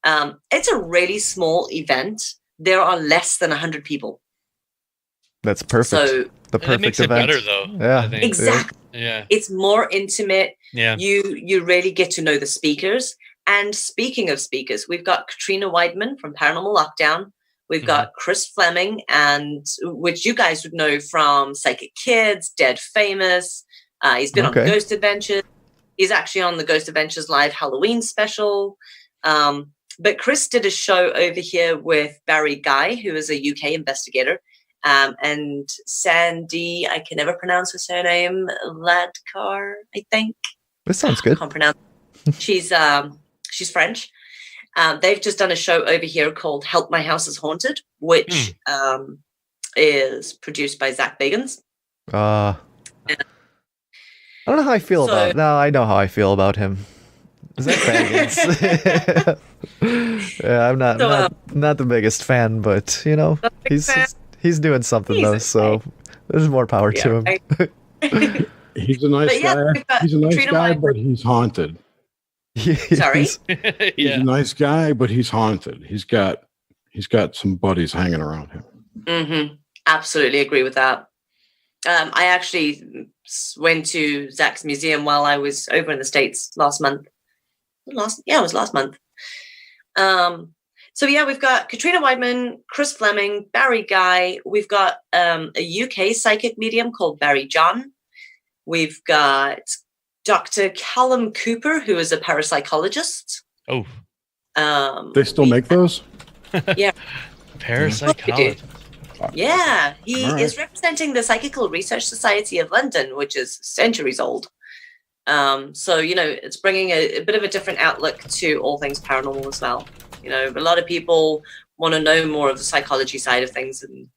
It's a really small event. There are less than 100 people. That's perfect. So the perfect it makes event. it better, though. Yeah, I think. Exactly. Yeah. It's more intimate. Yeah. You really get to know the speakers. And speaking of speakers, we've got Katrina Weidman from Paranormal Lockdown. We've got Chris Fleming, and which you guys would know from Psychic Kids, Dead Famous. He's been on Ghost Adventures. He's actually on the Ghost Adventures Live Halloween special. But Chris did a show over here with Barry Guy, who is a UK investigator. And Sandy, I can never pronounce her surname, Ladkar, I think. This sounds good. I can't pronounce. She's French. They've just done a show over here called Help My House is Haunted, which is produced by Zach Bagans. I don't know how I feel about. No, I know how I feel about him. Is that Bagans? Yeah, I'm not the biggest fan, but you know, he's doing something though, so there's more power to him. He's a nice guy. He's a nice guy, but he's haunted. Sorry? He's a nice guy, but he's haunted. He's got some buddies hanging around him. Mm-hmm. Absolutely agree with that. I actually went to Zach's museum while I was over in the States last month. It was last month. So yeah, we've got Katrina Weidman, Chris Fleming, Barry Guy. We've got a UK psychic medium called Barry John. We've got Dr. Callum Cooper, who is a parapsychologist. Oh. They still make those? Yeah. Parapsychology. Yeah, he All right. is representing the Psychical Research Society of London, which is centuries old. So, it's bringing a bit of a different outlook to all things paranormal as well. A lot of people want to know more of the psychology side of things and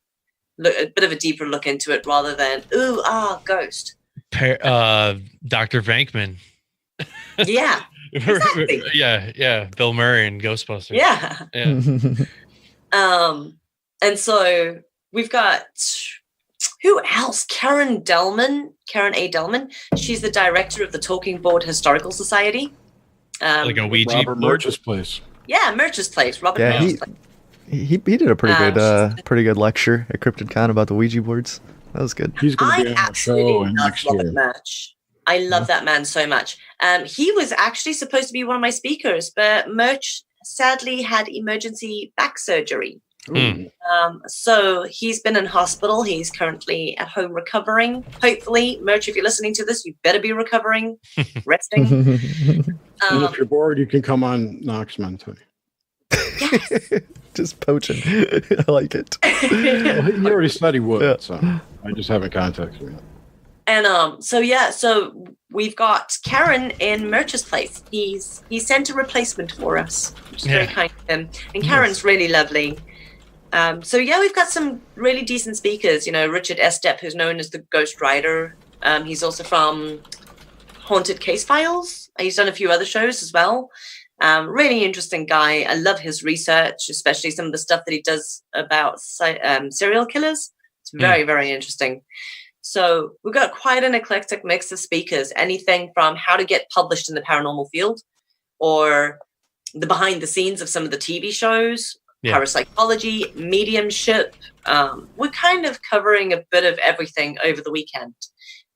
look a bit of a deeper look into it rather than, ghost. Dr. Venkman. Yeah, exactly. Yeah. Bill Murray and Ghostbusters. Yeah. And so we've got, who else? Karen A. Delman. She's the director of the Talking Board Historical Society. Like a Ouija Robert board? Murch's place. Yeah, Murch's place. Robert Murch's place. He did a pretty good lecture at CryptidCon about the Ouija boards. That was good. He's going to be on the show love next Robert year. Murch. I love that man so much. He was actually supposed to be one of my speakers, but Murch sadly had emergency back surgery. Ooh. So he's been in hospital. He's currently at home recovering. Hopefully, Murch, if you're listening to this, you better be recovering, resting. And if you're bored, you can come on Nox Mente. Yes. Just poaching. I like it. Well, he already said he would, Yeah. so I just haven't contacted him yet. And so we've got Karen in Murch's place. He sent a replacement for us, which is very kind of him. And Karen's really lovely. So yeah, we've got some really decent speakers. Richard Estep, who's known as the Ghost Rider. He's also from Haunted Case Files. He's done a few other shows as well. Really interesting guy. I love his research, especially some of the stuff that he does about serial killers. It's very, very interesting. So we've got quite an eclectic mix of speakers, anything from how to get published in the paranormal field or the behind the scenes of some of the TV shows, parapsychology, mediumship. We're kind of covering a bit of everything over the weekend.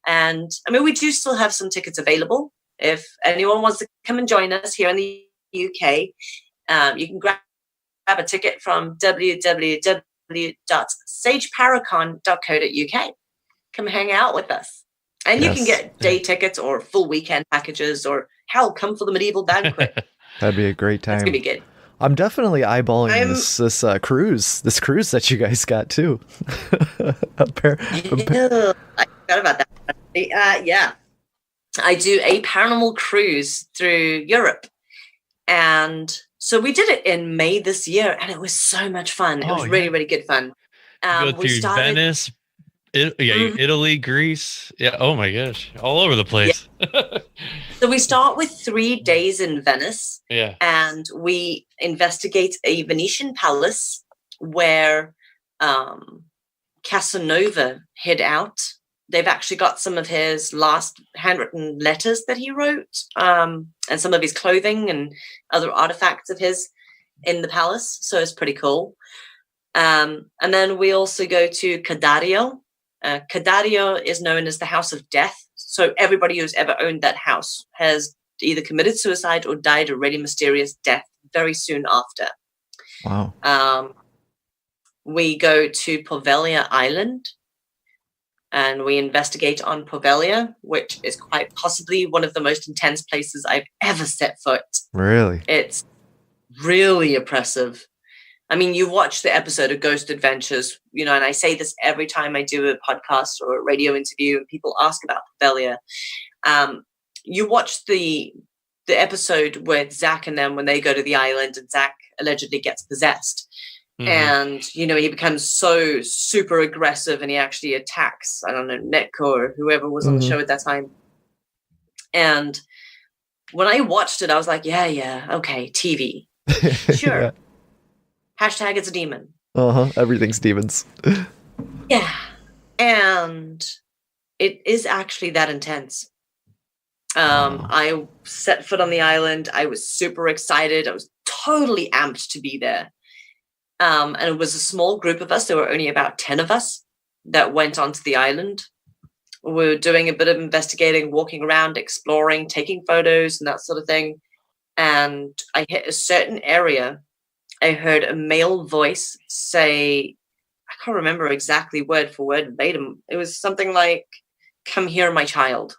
And we do still have some tickets available. If anyone wants to come and join us here in the UK, you can grab a ticket from www.sageparacon.co.uk. Come hang out with us. And you can get day tickets or full weekend packages or hell, come for the medieval banquet. That'd be a great time. It's going to be good. I'm definitely eyeballing this cruise that you guys got too. I forgot about that. Yeah. I do a paranormal cruise through Europe. And so we did it in May this year, and it was so much fun. It was really, really good fun. Go through Venice, Italy, Greece. Yeah. Oh my gosh. All over the place. Yeah. So we start with 3 days in Venice. Yeah. And we investigate a Venetian palace where Casanova hid out. They've actually got some of his last handwritten letters that he wrote, and some of his clothing and other artifacts of his in the palace. So it's pretty cool. And then we also go to Cadario. Cadario is known as the House of Death. So everybody who's ever owned that house has either committed suicide or died a really mysterious death very soon after. Wow. We go to Poveglia Island. And we investigate on Poveglia, which is quite possibly one of the most intense places I've ever set foot. Really? It's really oppressive. You watch the episode of Ghost Adventures, and I say this every time I do a podcast or a radio interview and people ask about Poveglia. You watch the episode with Zach and them when they go to the island and Zach allegedly gets possessed. Mm-hmm. And, he becomes so super aggressive and he actually attacks, I don't know, Netco or whoever was on the show at that time. And when I watched it, I was like, yeah, okay, TV. Sure. Yeah. Hashtag it's a demon. Everything's demons. Yeah. And it is actually that intense. I set foot on the island. I was super excited. I was totally amped to be there. And it was a small group of us. There were only about 10 of us that went onto the island. We were doing a bit of investigating, walking around, exploring, taking photos and that sort of thing. And I hit a certain area. I heard a male voice say, I can't remember exactly word for word verbatim. It was something like, "Come here, my child."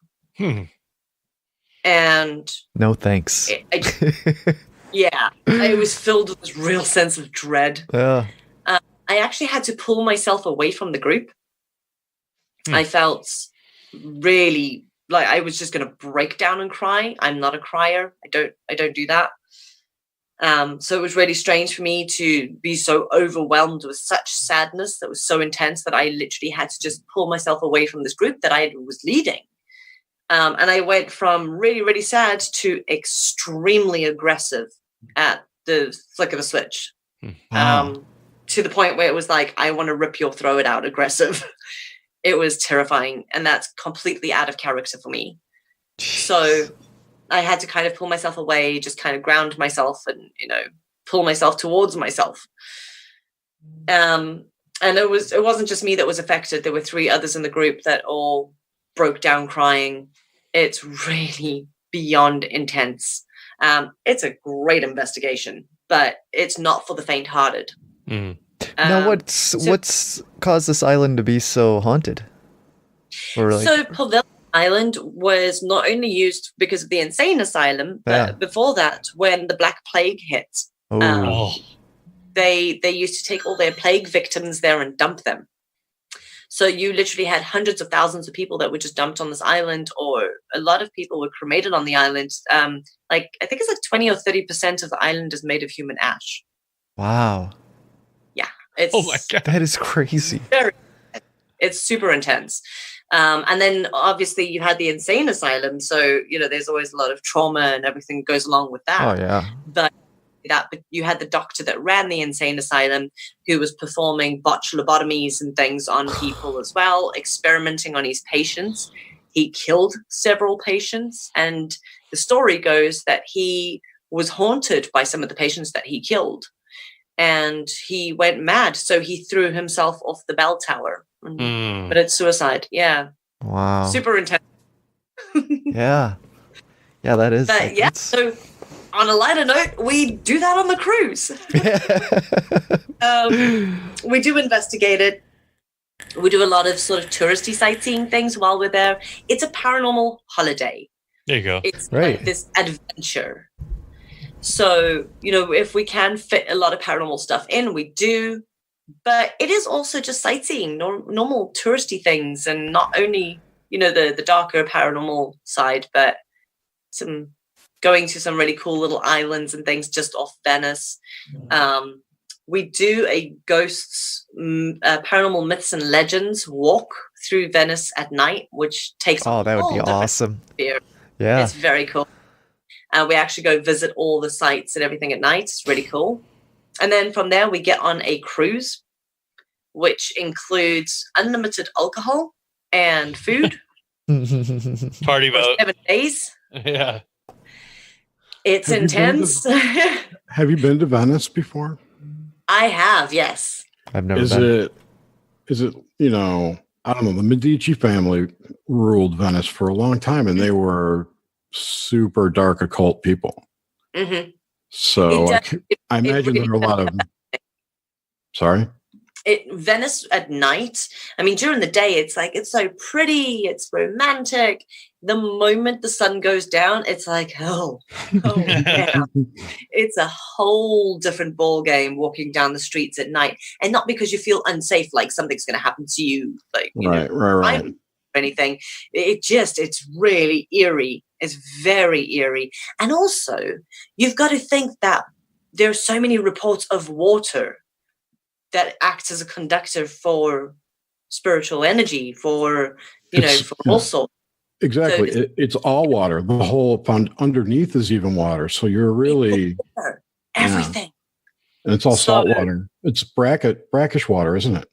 And no thanks. I was filled with this real sense of dread. Yeah. I actually had to pull myself away from the group. I felt really like I was just going to break down and cry. I'm not a crier. I don't do that. So it was really strange for me to be so overwhelmed with such sadness that was so intense that I literally had to just pull myself away from this group that I was leading. And I went from really, really sad to extremely aggressive at the flick of a switch. To the point where it was like, I want to rip your throat out aggressive. It was terrifying. And that's completely out of character for me. So I had to kind of pull myself away, just kind of ground myself and, pull myself towards myself. And it wasn't just me that was affected. There were 3 others in the group that all broke down crying. It's really beyond intense. It's a great investigation, but it's not for the faint-hearted. Now, what's caused this island to be so haunted? So Pavilion Island was not only used because of the insane asylum, but before that, when the Black Plague hit, they used to take all their plague victims there and dump them. So you literally had hundreds of thousands of people that were just dumped on this island, or a lot of people were cremated on the island. I think it's like 20 or 30% of the island is made of human ash. Wow. Yeah. Oh my God. That is crazy. It's super intense. And then obviously you had the insane asylum. So, there's always a lot of trauma and everything goes along with that. Oh, yeah. But you had the doctor that ran the insane asylum who was performing botched lobotomies and things on people as well, experimenting on his patients. He killed several patients. And the story goes that he was haunted by some of the patients that he killed. And he went mad. So he threw himself off the bell tower. But it's suicide. Yeah. Wow. Super intense. Yeah. Yeah, that is. But so on a lighter note, we do that on the cruise. We do investigate it. We do a lot of sort of touristy sightseeing things while we're there. It's a paranormal holiday. There you go. It's right. like this adventure. So, if we can fit a lot of paranormal stuff in, we do. But it is also just sightseeing, normal touristy things, and not only, the darker paranormal side, but going to some really cool little islands and things just off Venice. We do a ghosts, paranormal myths and legends walk through Venice at night, which takes that would be awesome. Atmosphere. Yeah. It's very cool. We actually go visit all the sites and everything at night. It's really cool. And then from there, we get on a cruise, which includes unlimited alcohol and food. Party boat. 7 days. Yeah. It's intense. Have you been to Venice before? I have, yes. I've never Is been. it, I don't know, the Medici family ruled Venice for a long time, and they were super dark occult people. Mm-hmm. So I imagine there are a lot of... Sorry? Venice at night, during the day, it's like, it's so pretty, it's romantic. The moment the sun goes down, it's like, oh yeah. It's a whole different ball game walking down the streets at night. And not because you feel unsafe, like something's going to happen to you, like, right. or anything. It's really eerie. It's very eerie. And also, you've got to think that there are so many reports of water that acts as a conductor for spiritual energy, for all sorts. Exactly. So it's all water. The whole underneath is even water. So you're really everything. And it's all salt water. It's brackish water, isn't it?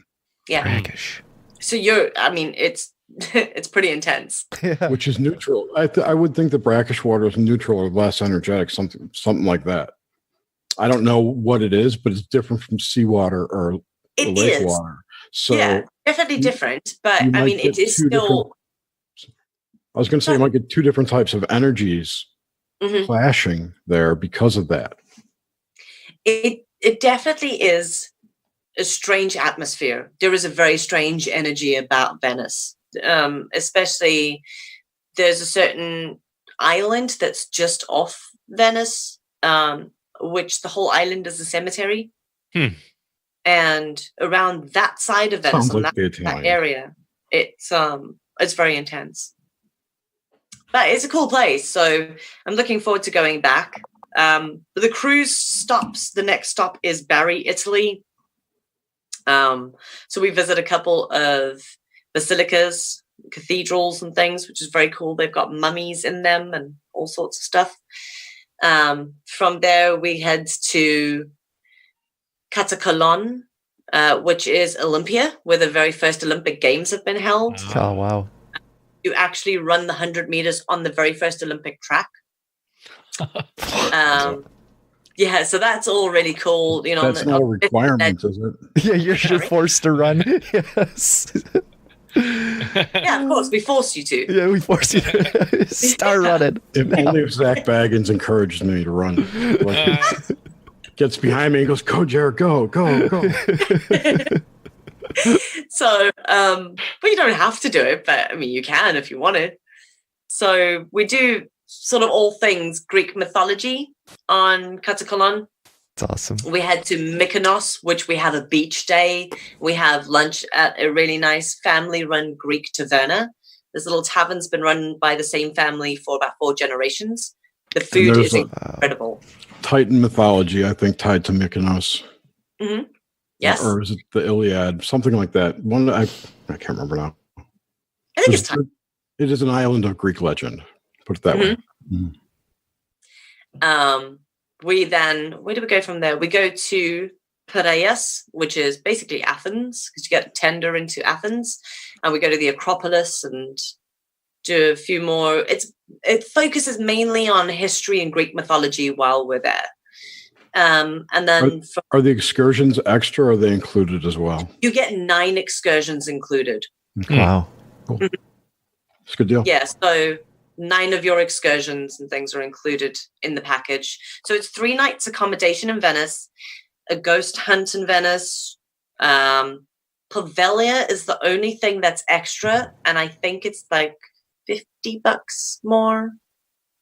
Yeah. Brackish. So it's it's pretty intense. Yeah. which is neutral. I would think the brackish water is neutral or less energetic, something like that. I don't know what it is, but it's different from seawater or It lake is. water. So Yeah, definitely different. But you I might mean, it get is two still. I was going to say you might get two different types of energies Mhm. clashing there because of that. It definitely is a strange atmosphere. There is a very strange energy about Venice, especially there's a certain island that's just off Venice, which the whole island is a cemetery. And around that side of Venice, Sounds on like the that Italian. area, it's very intense. But it's a cool place, so I'm looking forward to going back. The cruise stops. The next stop is Bari, Italy. So we visit a couple of basilicas, cathedrals and things, which is very cool. They've got mummies in them and all sorts of stuff. From there, we head to Catacalon, which is Olympia, where the very first Olympic Games have been held. Oh, wow. You actually run the 100 meters on the very first Olympic track. Yeah, so that's all really cool. You know, That's not a requirement, is it? Yeah, you're forced to run. Yes. Yeah, of course, we force you to. Yeah, we force you to start running. If only if Zach Baggins encouraged me to run. Like, gets behind me and goes, "Go, Jared, go, go, go." So, but you don't have to do it, but I mean, you can if you wanted. So we do sort of all things Greek mythology on Catacalon. It's awesome. We head to Mykonos, which we have a beach day. We have lunch at a really nice family-run Greek taverna. This little tavern's been run by the same family for about 4 generations. The food is incredible. Titan mythology, I think, tied to Mykonos. Mm-hmm. Yes. Or is it the Iliad? Something like that. One I can't remember now. I think it's Titan. It is an island of Greek legend. Put it that way. We then, where do we go from there? We go to Piraeus, which is basically Athens, because you get a tender into Athens, and we go to the Acropolis and do a few more. It focuses mainly on history and Greek mythology while we're there. And then are the excursions extra or are they included as well? You get 9 excursions included. Okay. Wow. Cool. It's a good deal. Yeah, so 9 of your excursions and things are included in the package. So it's 3 nights accommodation in Venice, a ghost hunt in Venice. Poveglia is the only thing that's extra, and I think it's like $50 more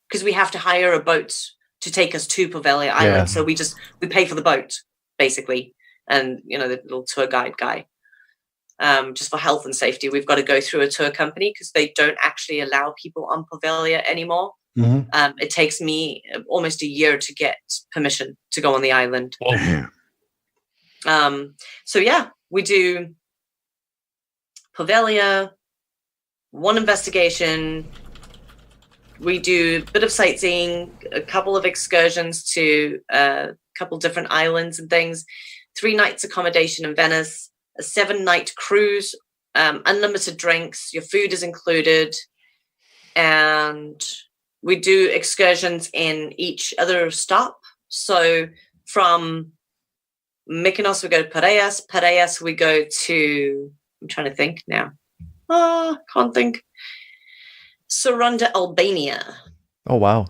because we have to hire a boat to take us to Poveglia Island. Yeah. So we pay for the boat basically, and you know the little tour guide guy. Just for health and safety, we've got to go through a tour company because they don't actually allow people on Poveglia anymore. Mm-hmm. It takes me almost a year to get permission to go on the island. So yeah, we do Poveglia, 1 investigation. We do a bit of sightseeing, a couple of excursions to a couple different islands and things, 3 nights accommodation in Venice, a 7-night cruise, unlimited drinks, your food is included, and we do excursions in each other stop. So from Mykonos, we go to Piraeus. Piraeus, we go to, I'm trying to think now. Can't think. Saranda, Albania. Oh, wow.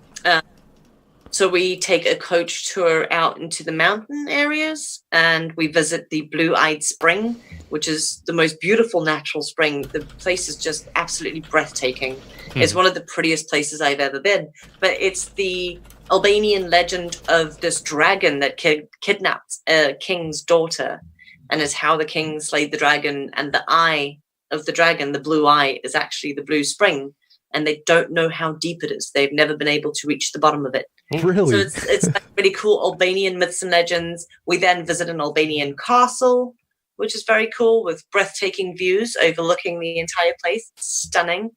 So we take a coach tour out into the mountain areas and we visit the Blue-Eyed Spring, which is the most beautiful natural spring. The place is just absolutely breathtaking. It's one of the prettiest places I've ever been. But it's the Albanian legend of this dragon that kidnapped a king's daughter, and is how the king slayed the dragon, and the eye of the dragon, the blue eye, is actually the blue spring. And they don't know how deep it is. They've never been able to reach the bottom of it. Really? So it's like really cool Albanian myths and legends. We then visit an Albanian castle, which is very cool with breathtaking views overlooking the entire place. It's stunning.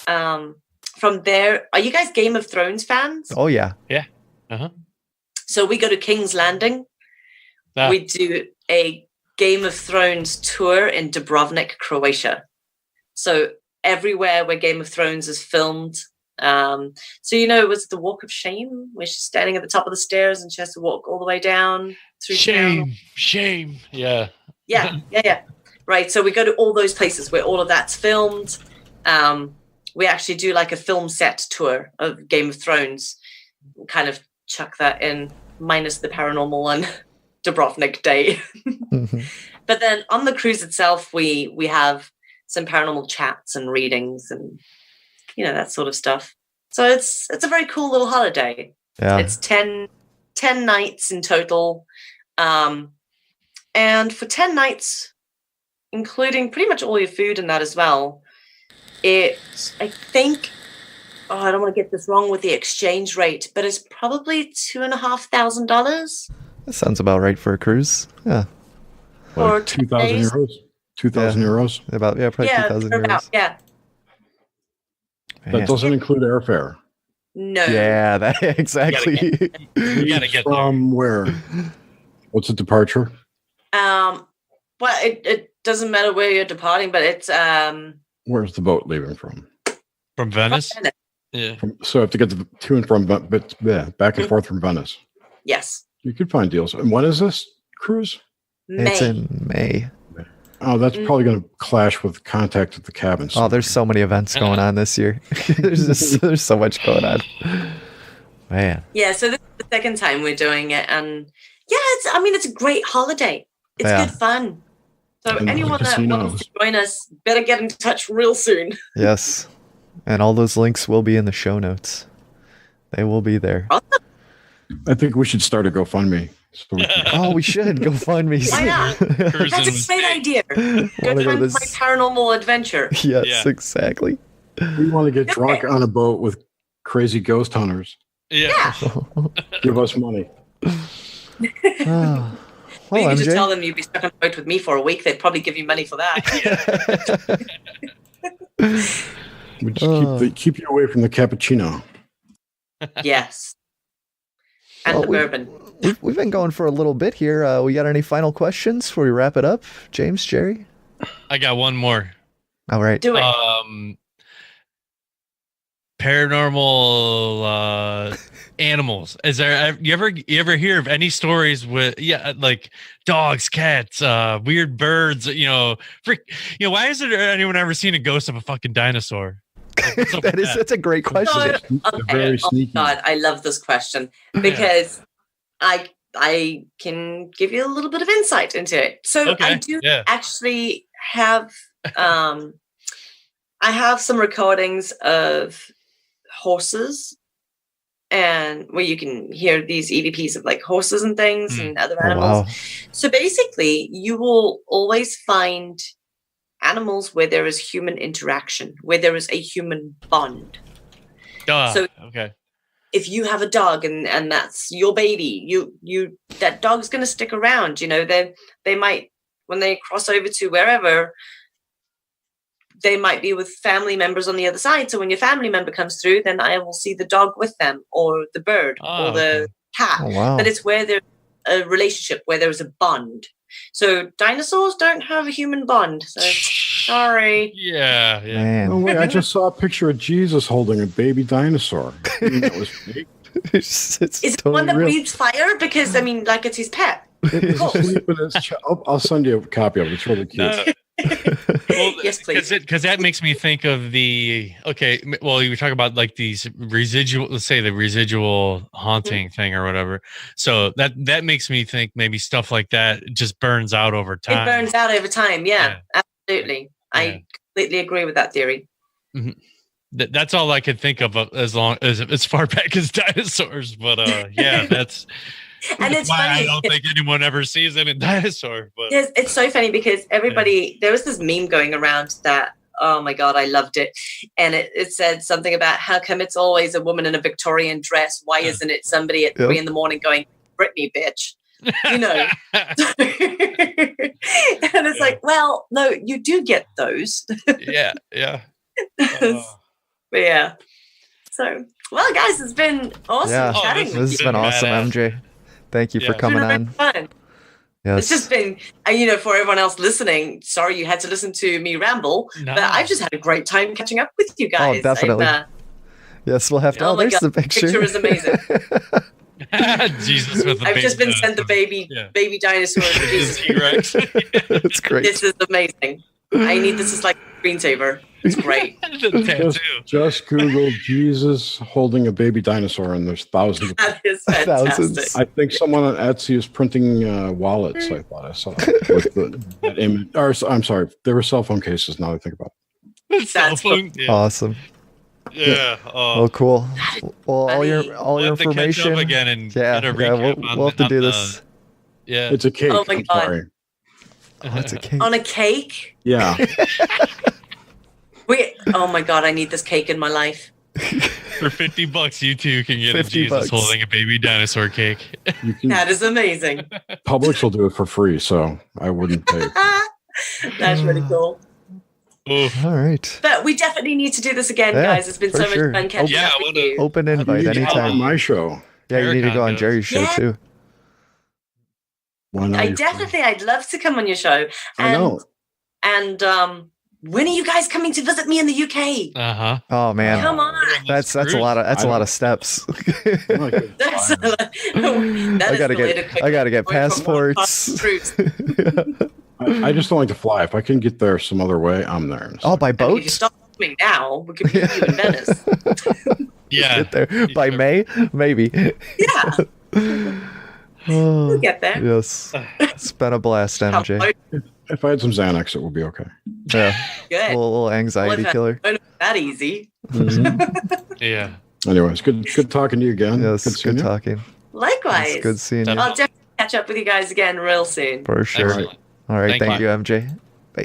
From there, are you guys Game of Thrones fans? Oh, yeah. Yeah. Uh-huh. So we go to King's Landing. We do a Game of Thrones tour in Dubrovnik, Croatia. So everywhere where Game of Thrones is filmed. So it was the Walk of Shame, where she's standing at the top of the stairs and she has to walk all the way down through town. Shame. Yeah. Yeah. Right. So we go to all those places where all of that's filmed. We actually do like a film set tour of Game of Thrones. We'll kind of chuck that in, minus the paranormal and Dubrovnik Day. But then on the cruise itself, we have some paranormal chats and readings and that sort of stuff. So it's a very cool little holiday. Yeah. It's 10 nights in total. And for 10 nights, including pretty much all your food and that as well, I think, I don't want to get this wrong with the exchange rate, but it's probably $2,500. That sounds about right for a cruise. Yeah. Or 2,000 euros. 2,000 euros. About probably 2,000 euros. Yeah. That doesn't include airfare. No. Yeah, that exactly. You gotta get from where? What's the departure? Well, it doesn't matter where you're departing, but it's Where's the boat leaving from? From Venice. Yeah. So I have to get to and from, but back and forth from Venice. Yes. You could find deals. And when is this cruise? It's in May. Oh, that's probably going to clash with contact at the cabin. Oh, there's so many events going on this year. there's so much going on. Man. Yeah, so this is the second time we're doing it, and it's a great holiday. It's good fun. So anyone that wants to join us, better get in touch real soon. Yes. And all those links will be in the show notes. They will be there. Awesome. I think we should start a GoFundMe. We should go find me. Why not? That's a great idea. Go find my paranormal adventure. Yes, exactly. We want to get drunk on a boat with crazy ghost hunters. Yeah. Give us money. Well, you can MJ? just tell them you'd be stuck on a boat with me for a week. They'd probably give you money for that. We just keep you away from the cappuccino. Yes. And the bourbon. We've been going for a little bit here. We got any final questions before we wrap it up? James, Jerry? I got one more. All right. Do it. Paranormal animals. Is there you ever hear of any stories with like dogs, cats, weird birds, why hasn't anyone ever seen a ghost of a fucking dinosaur? That's a great question. Very sneaky. God, I love this question because I can give you a little bit of insight into it. So I do actually have I have some recordings of horses, and where you can hear these EVPs of like horses and things and other animals. Wow. So basically, you will always find animals where there is human interaction, where there is a human bond. So if you have a dog and that's your baby, you that dog's going to stick around. They might, when they cross over to wherever, they might be with family members on the other side. So when your family member comes through, then I will see the dog with them, or the bird, or the cat. Oh, wow. But it's where there's a relationship, where there's a bond. So dinosaurs don't have a human bond. So sorry. Yeah. Man. Oh wait, I just saw a picture of Jesus holding a baby dinosaur. That was fake. Is totally it one that real. breathes fire? Because like it's his pet. I'll send you a copy of it. It's really cute. Yes, please. Because that makes me think of you were talking about like these residual, let's say the residual haunting thing or whatever. So that makes me think maybe stuff like that just burns out over time. It burns out over time. Yeah. Absolutely. I completely agree with that theory. Mm-hmm. That's all I could think of as far back as dinosaurs. But that's. And it's why funny. I don't think anyone ever sees it in dinosaur. But yes, it's so funny because there was this meme going around that, oh my God, I loved it. And it said something about how come it's always a woman in a Victorian dress? Why isn't it somebody at 3 a.m. going, Britney, bitch? And it's like, well, no, you do get those. Yeah. But yeah. So, well, guys, it's been awesome chatting with you. This has been awesome, MJ. Thank you for coming on. Fun. It's just been, for everyone else listening, sorry you had to listen to me ramble, but I've just had a great time catching up with you guys. Oh, definitely. Yes, we'll have to. Oh, there's the picture. The picture is amazing. Jesus with the I've just been sent the baby dinosaur. T-Rex. That's great. This is amazing. I need this as like a screensaver. It's great. Just Google Jesus holding a baby dinosaur, and there's thousands. That is fantastic. Thousands. I think someone on Etsy is printing wallets. I thought I saw with that image. Or I'm sorry, there were cell phone cases. Now I think about it. Cell phone. Yeah. Awesome. Yeah. Oh, cool. Well, all your information again and we'll have to do this. Yeah. It's a cake. Oh my God. Sorry. Oh, it's a cake. On a cake? Yeah. Wait. Oh my God! I need this cake in my life. For $50, you too can get a Jesus holding a baby dinosaur cake. That is amazing. Publix will do it for free, so I wouldn't pay. That's really cool. All right. But we definitely need to do this again, guys. It's been so much fun catching up with you. Open invite anytime. On my show. Yeah, you need to go on Jerry's show too. I'd love to come on your show. I know. And when are you guys coming to visit me in the UK? Oh man, come on! That's a lot of steps. I gotta get passports. I just don't like to fly. If I can get there some other way, I'm there. Oh, by boat? If you stop coming now, we can meet you in Venice. Yeah. Get there by May, maybe. Yeah. We'll get there. Yes. It's been a blast, MJ. If I had some Xanax, it would be okay. Yeah. Good. A little anxiety killer. That easy. Mm-hmm. Yeah. Anyways, good talking to you again. Yes, good talking. Likewise. It's good seeing you. I'll definitely catch up with you guys again real soon. For sure. Excellent. All right. Thank you, MJ. Bye.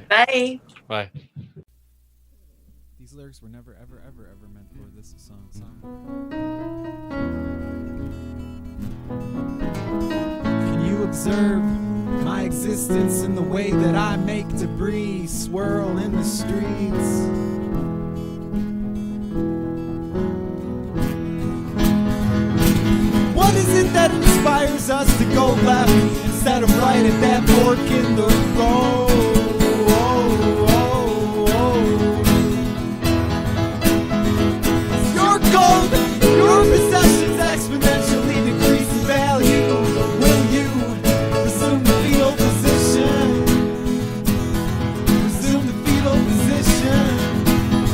Bye. Bye. These lyrics were never, ever meant for this song. Can you observe my existence in the way that I make debris swirl in the streets? What is it that inspires us to go left instead of right at that fork in the road? Your gold, your possessions exponentially decrease in value. Will you resume the fetal position? Resume the fetal position.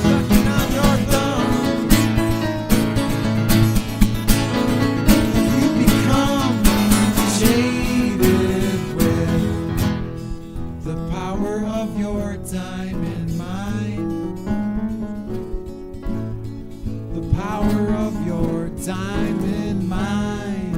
Sucking on your thumb. You become jaded with the power of your time and mind. The power of your time and mind.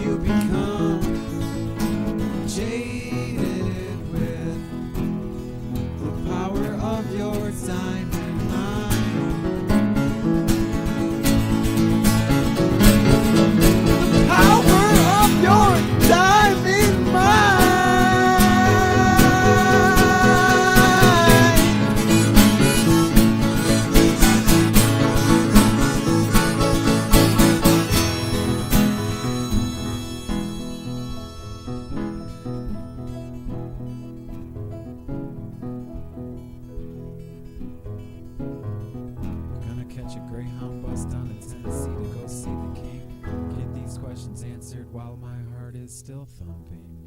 You become jaded with the power of your time and mind. Power of your time and mind. Gonna catch a Greyhound bus down to Tennessee to go see the king. Get these questions answered while my heart is still thumping.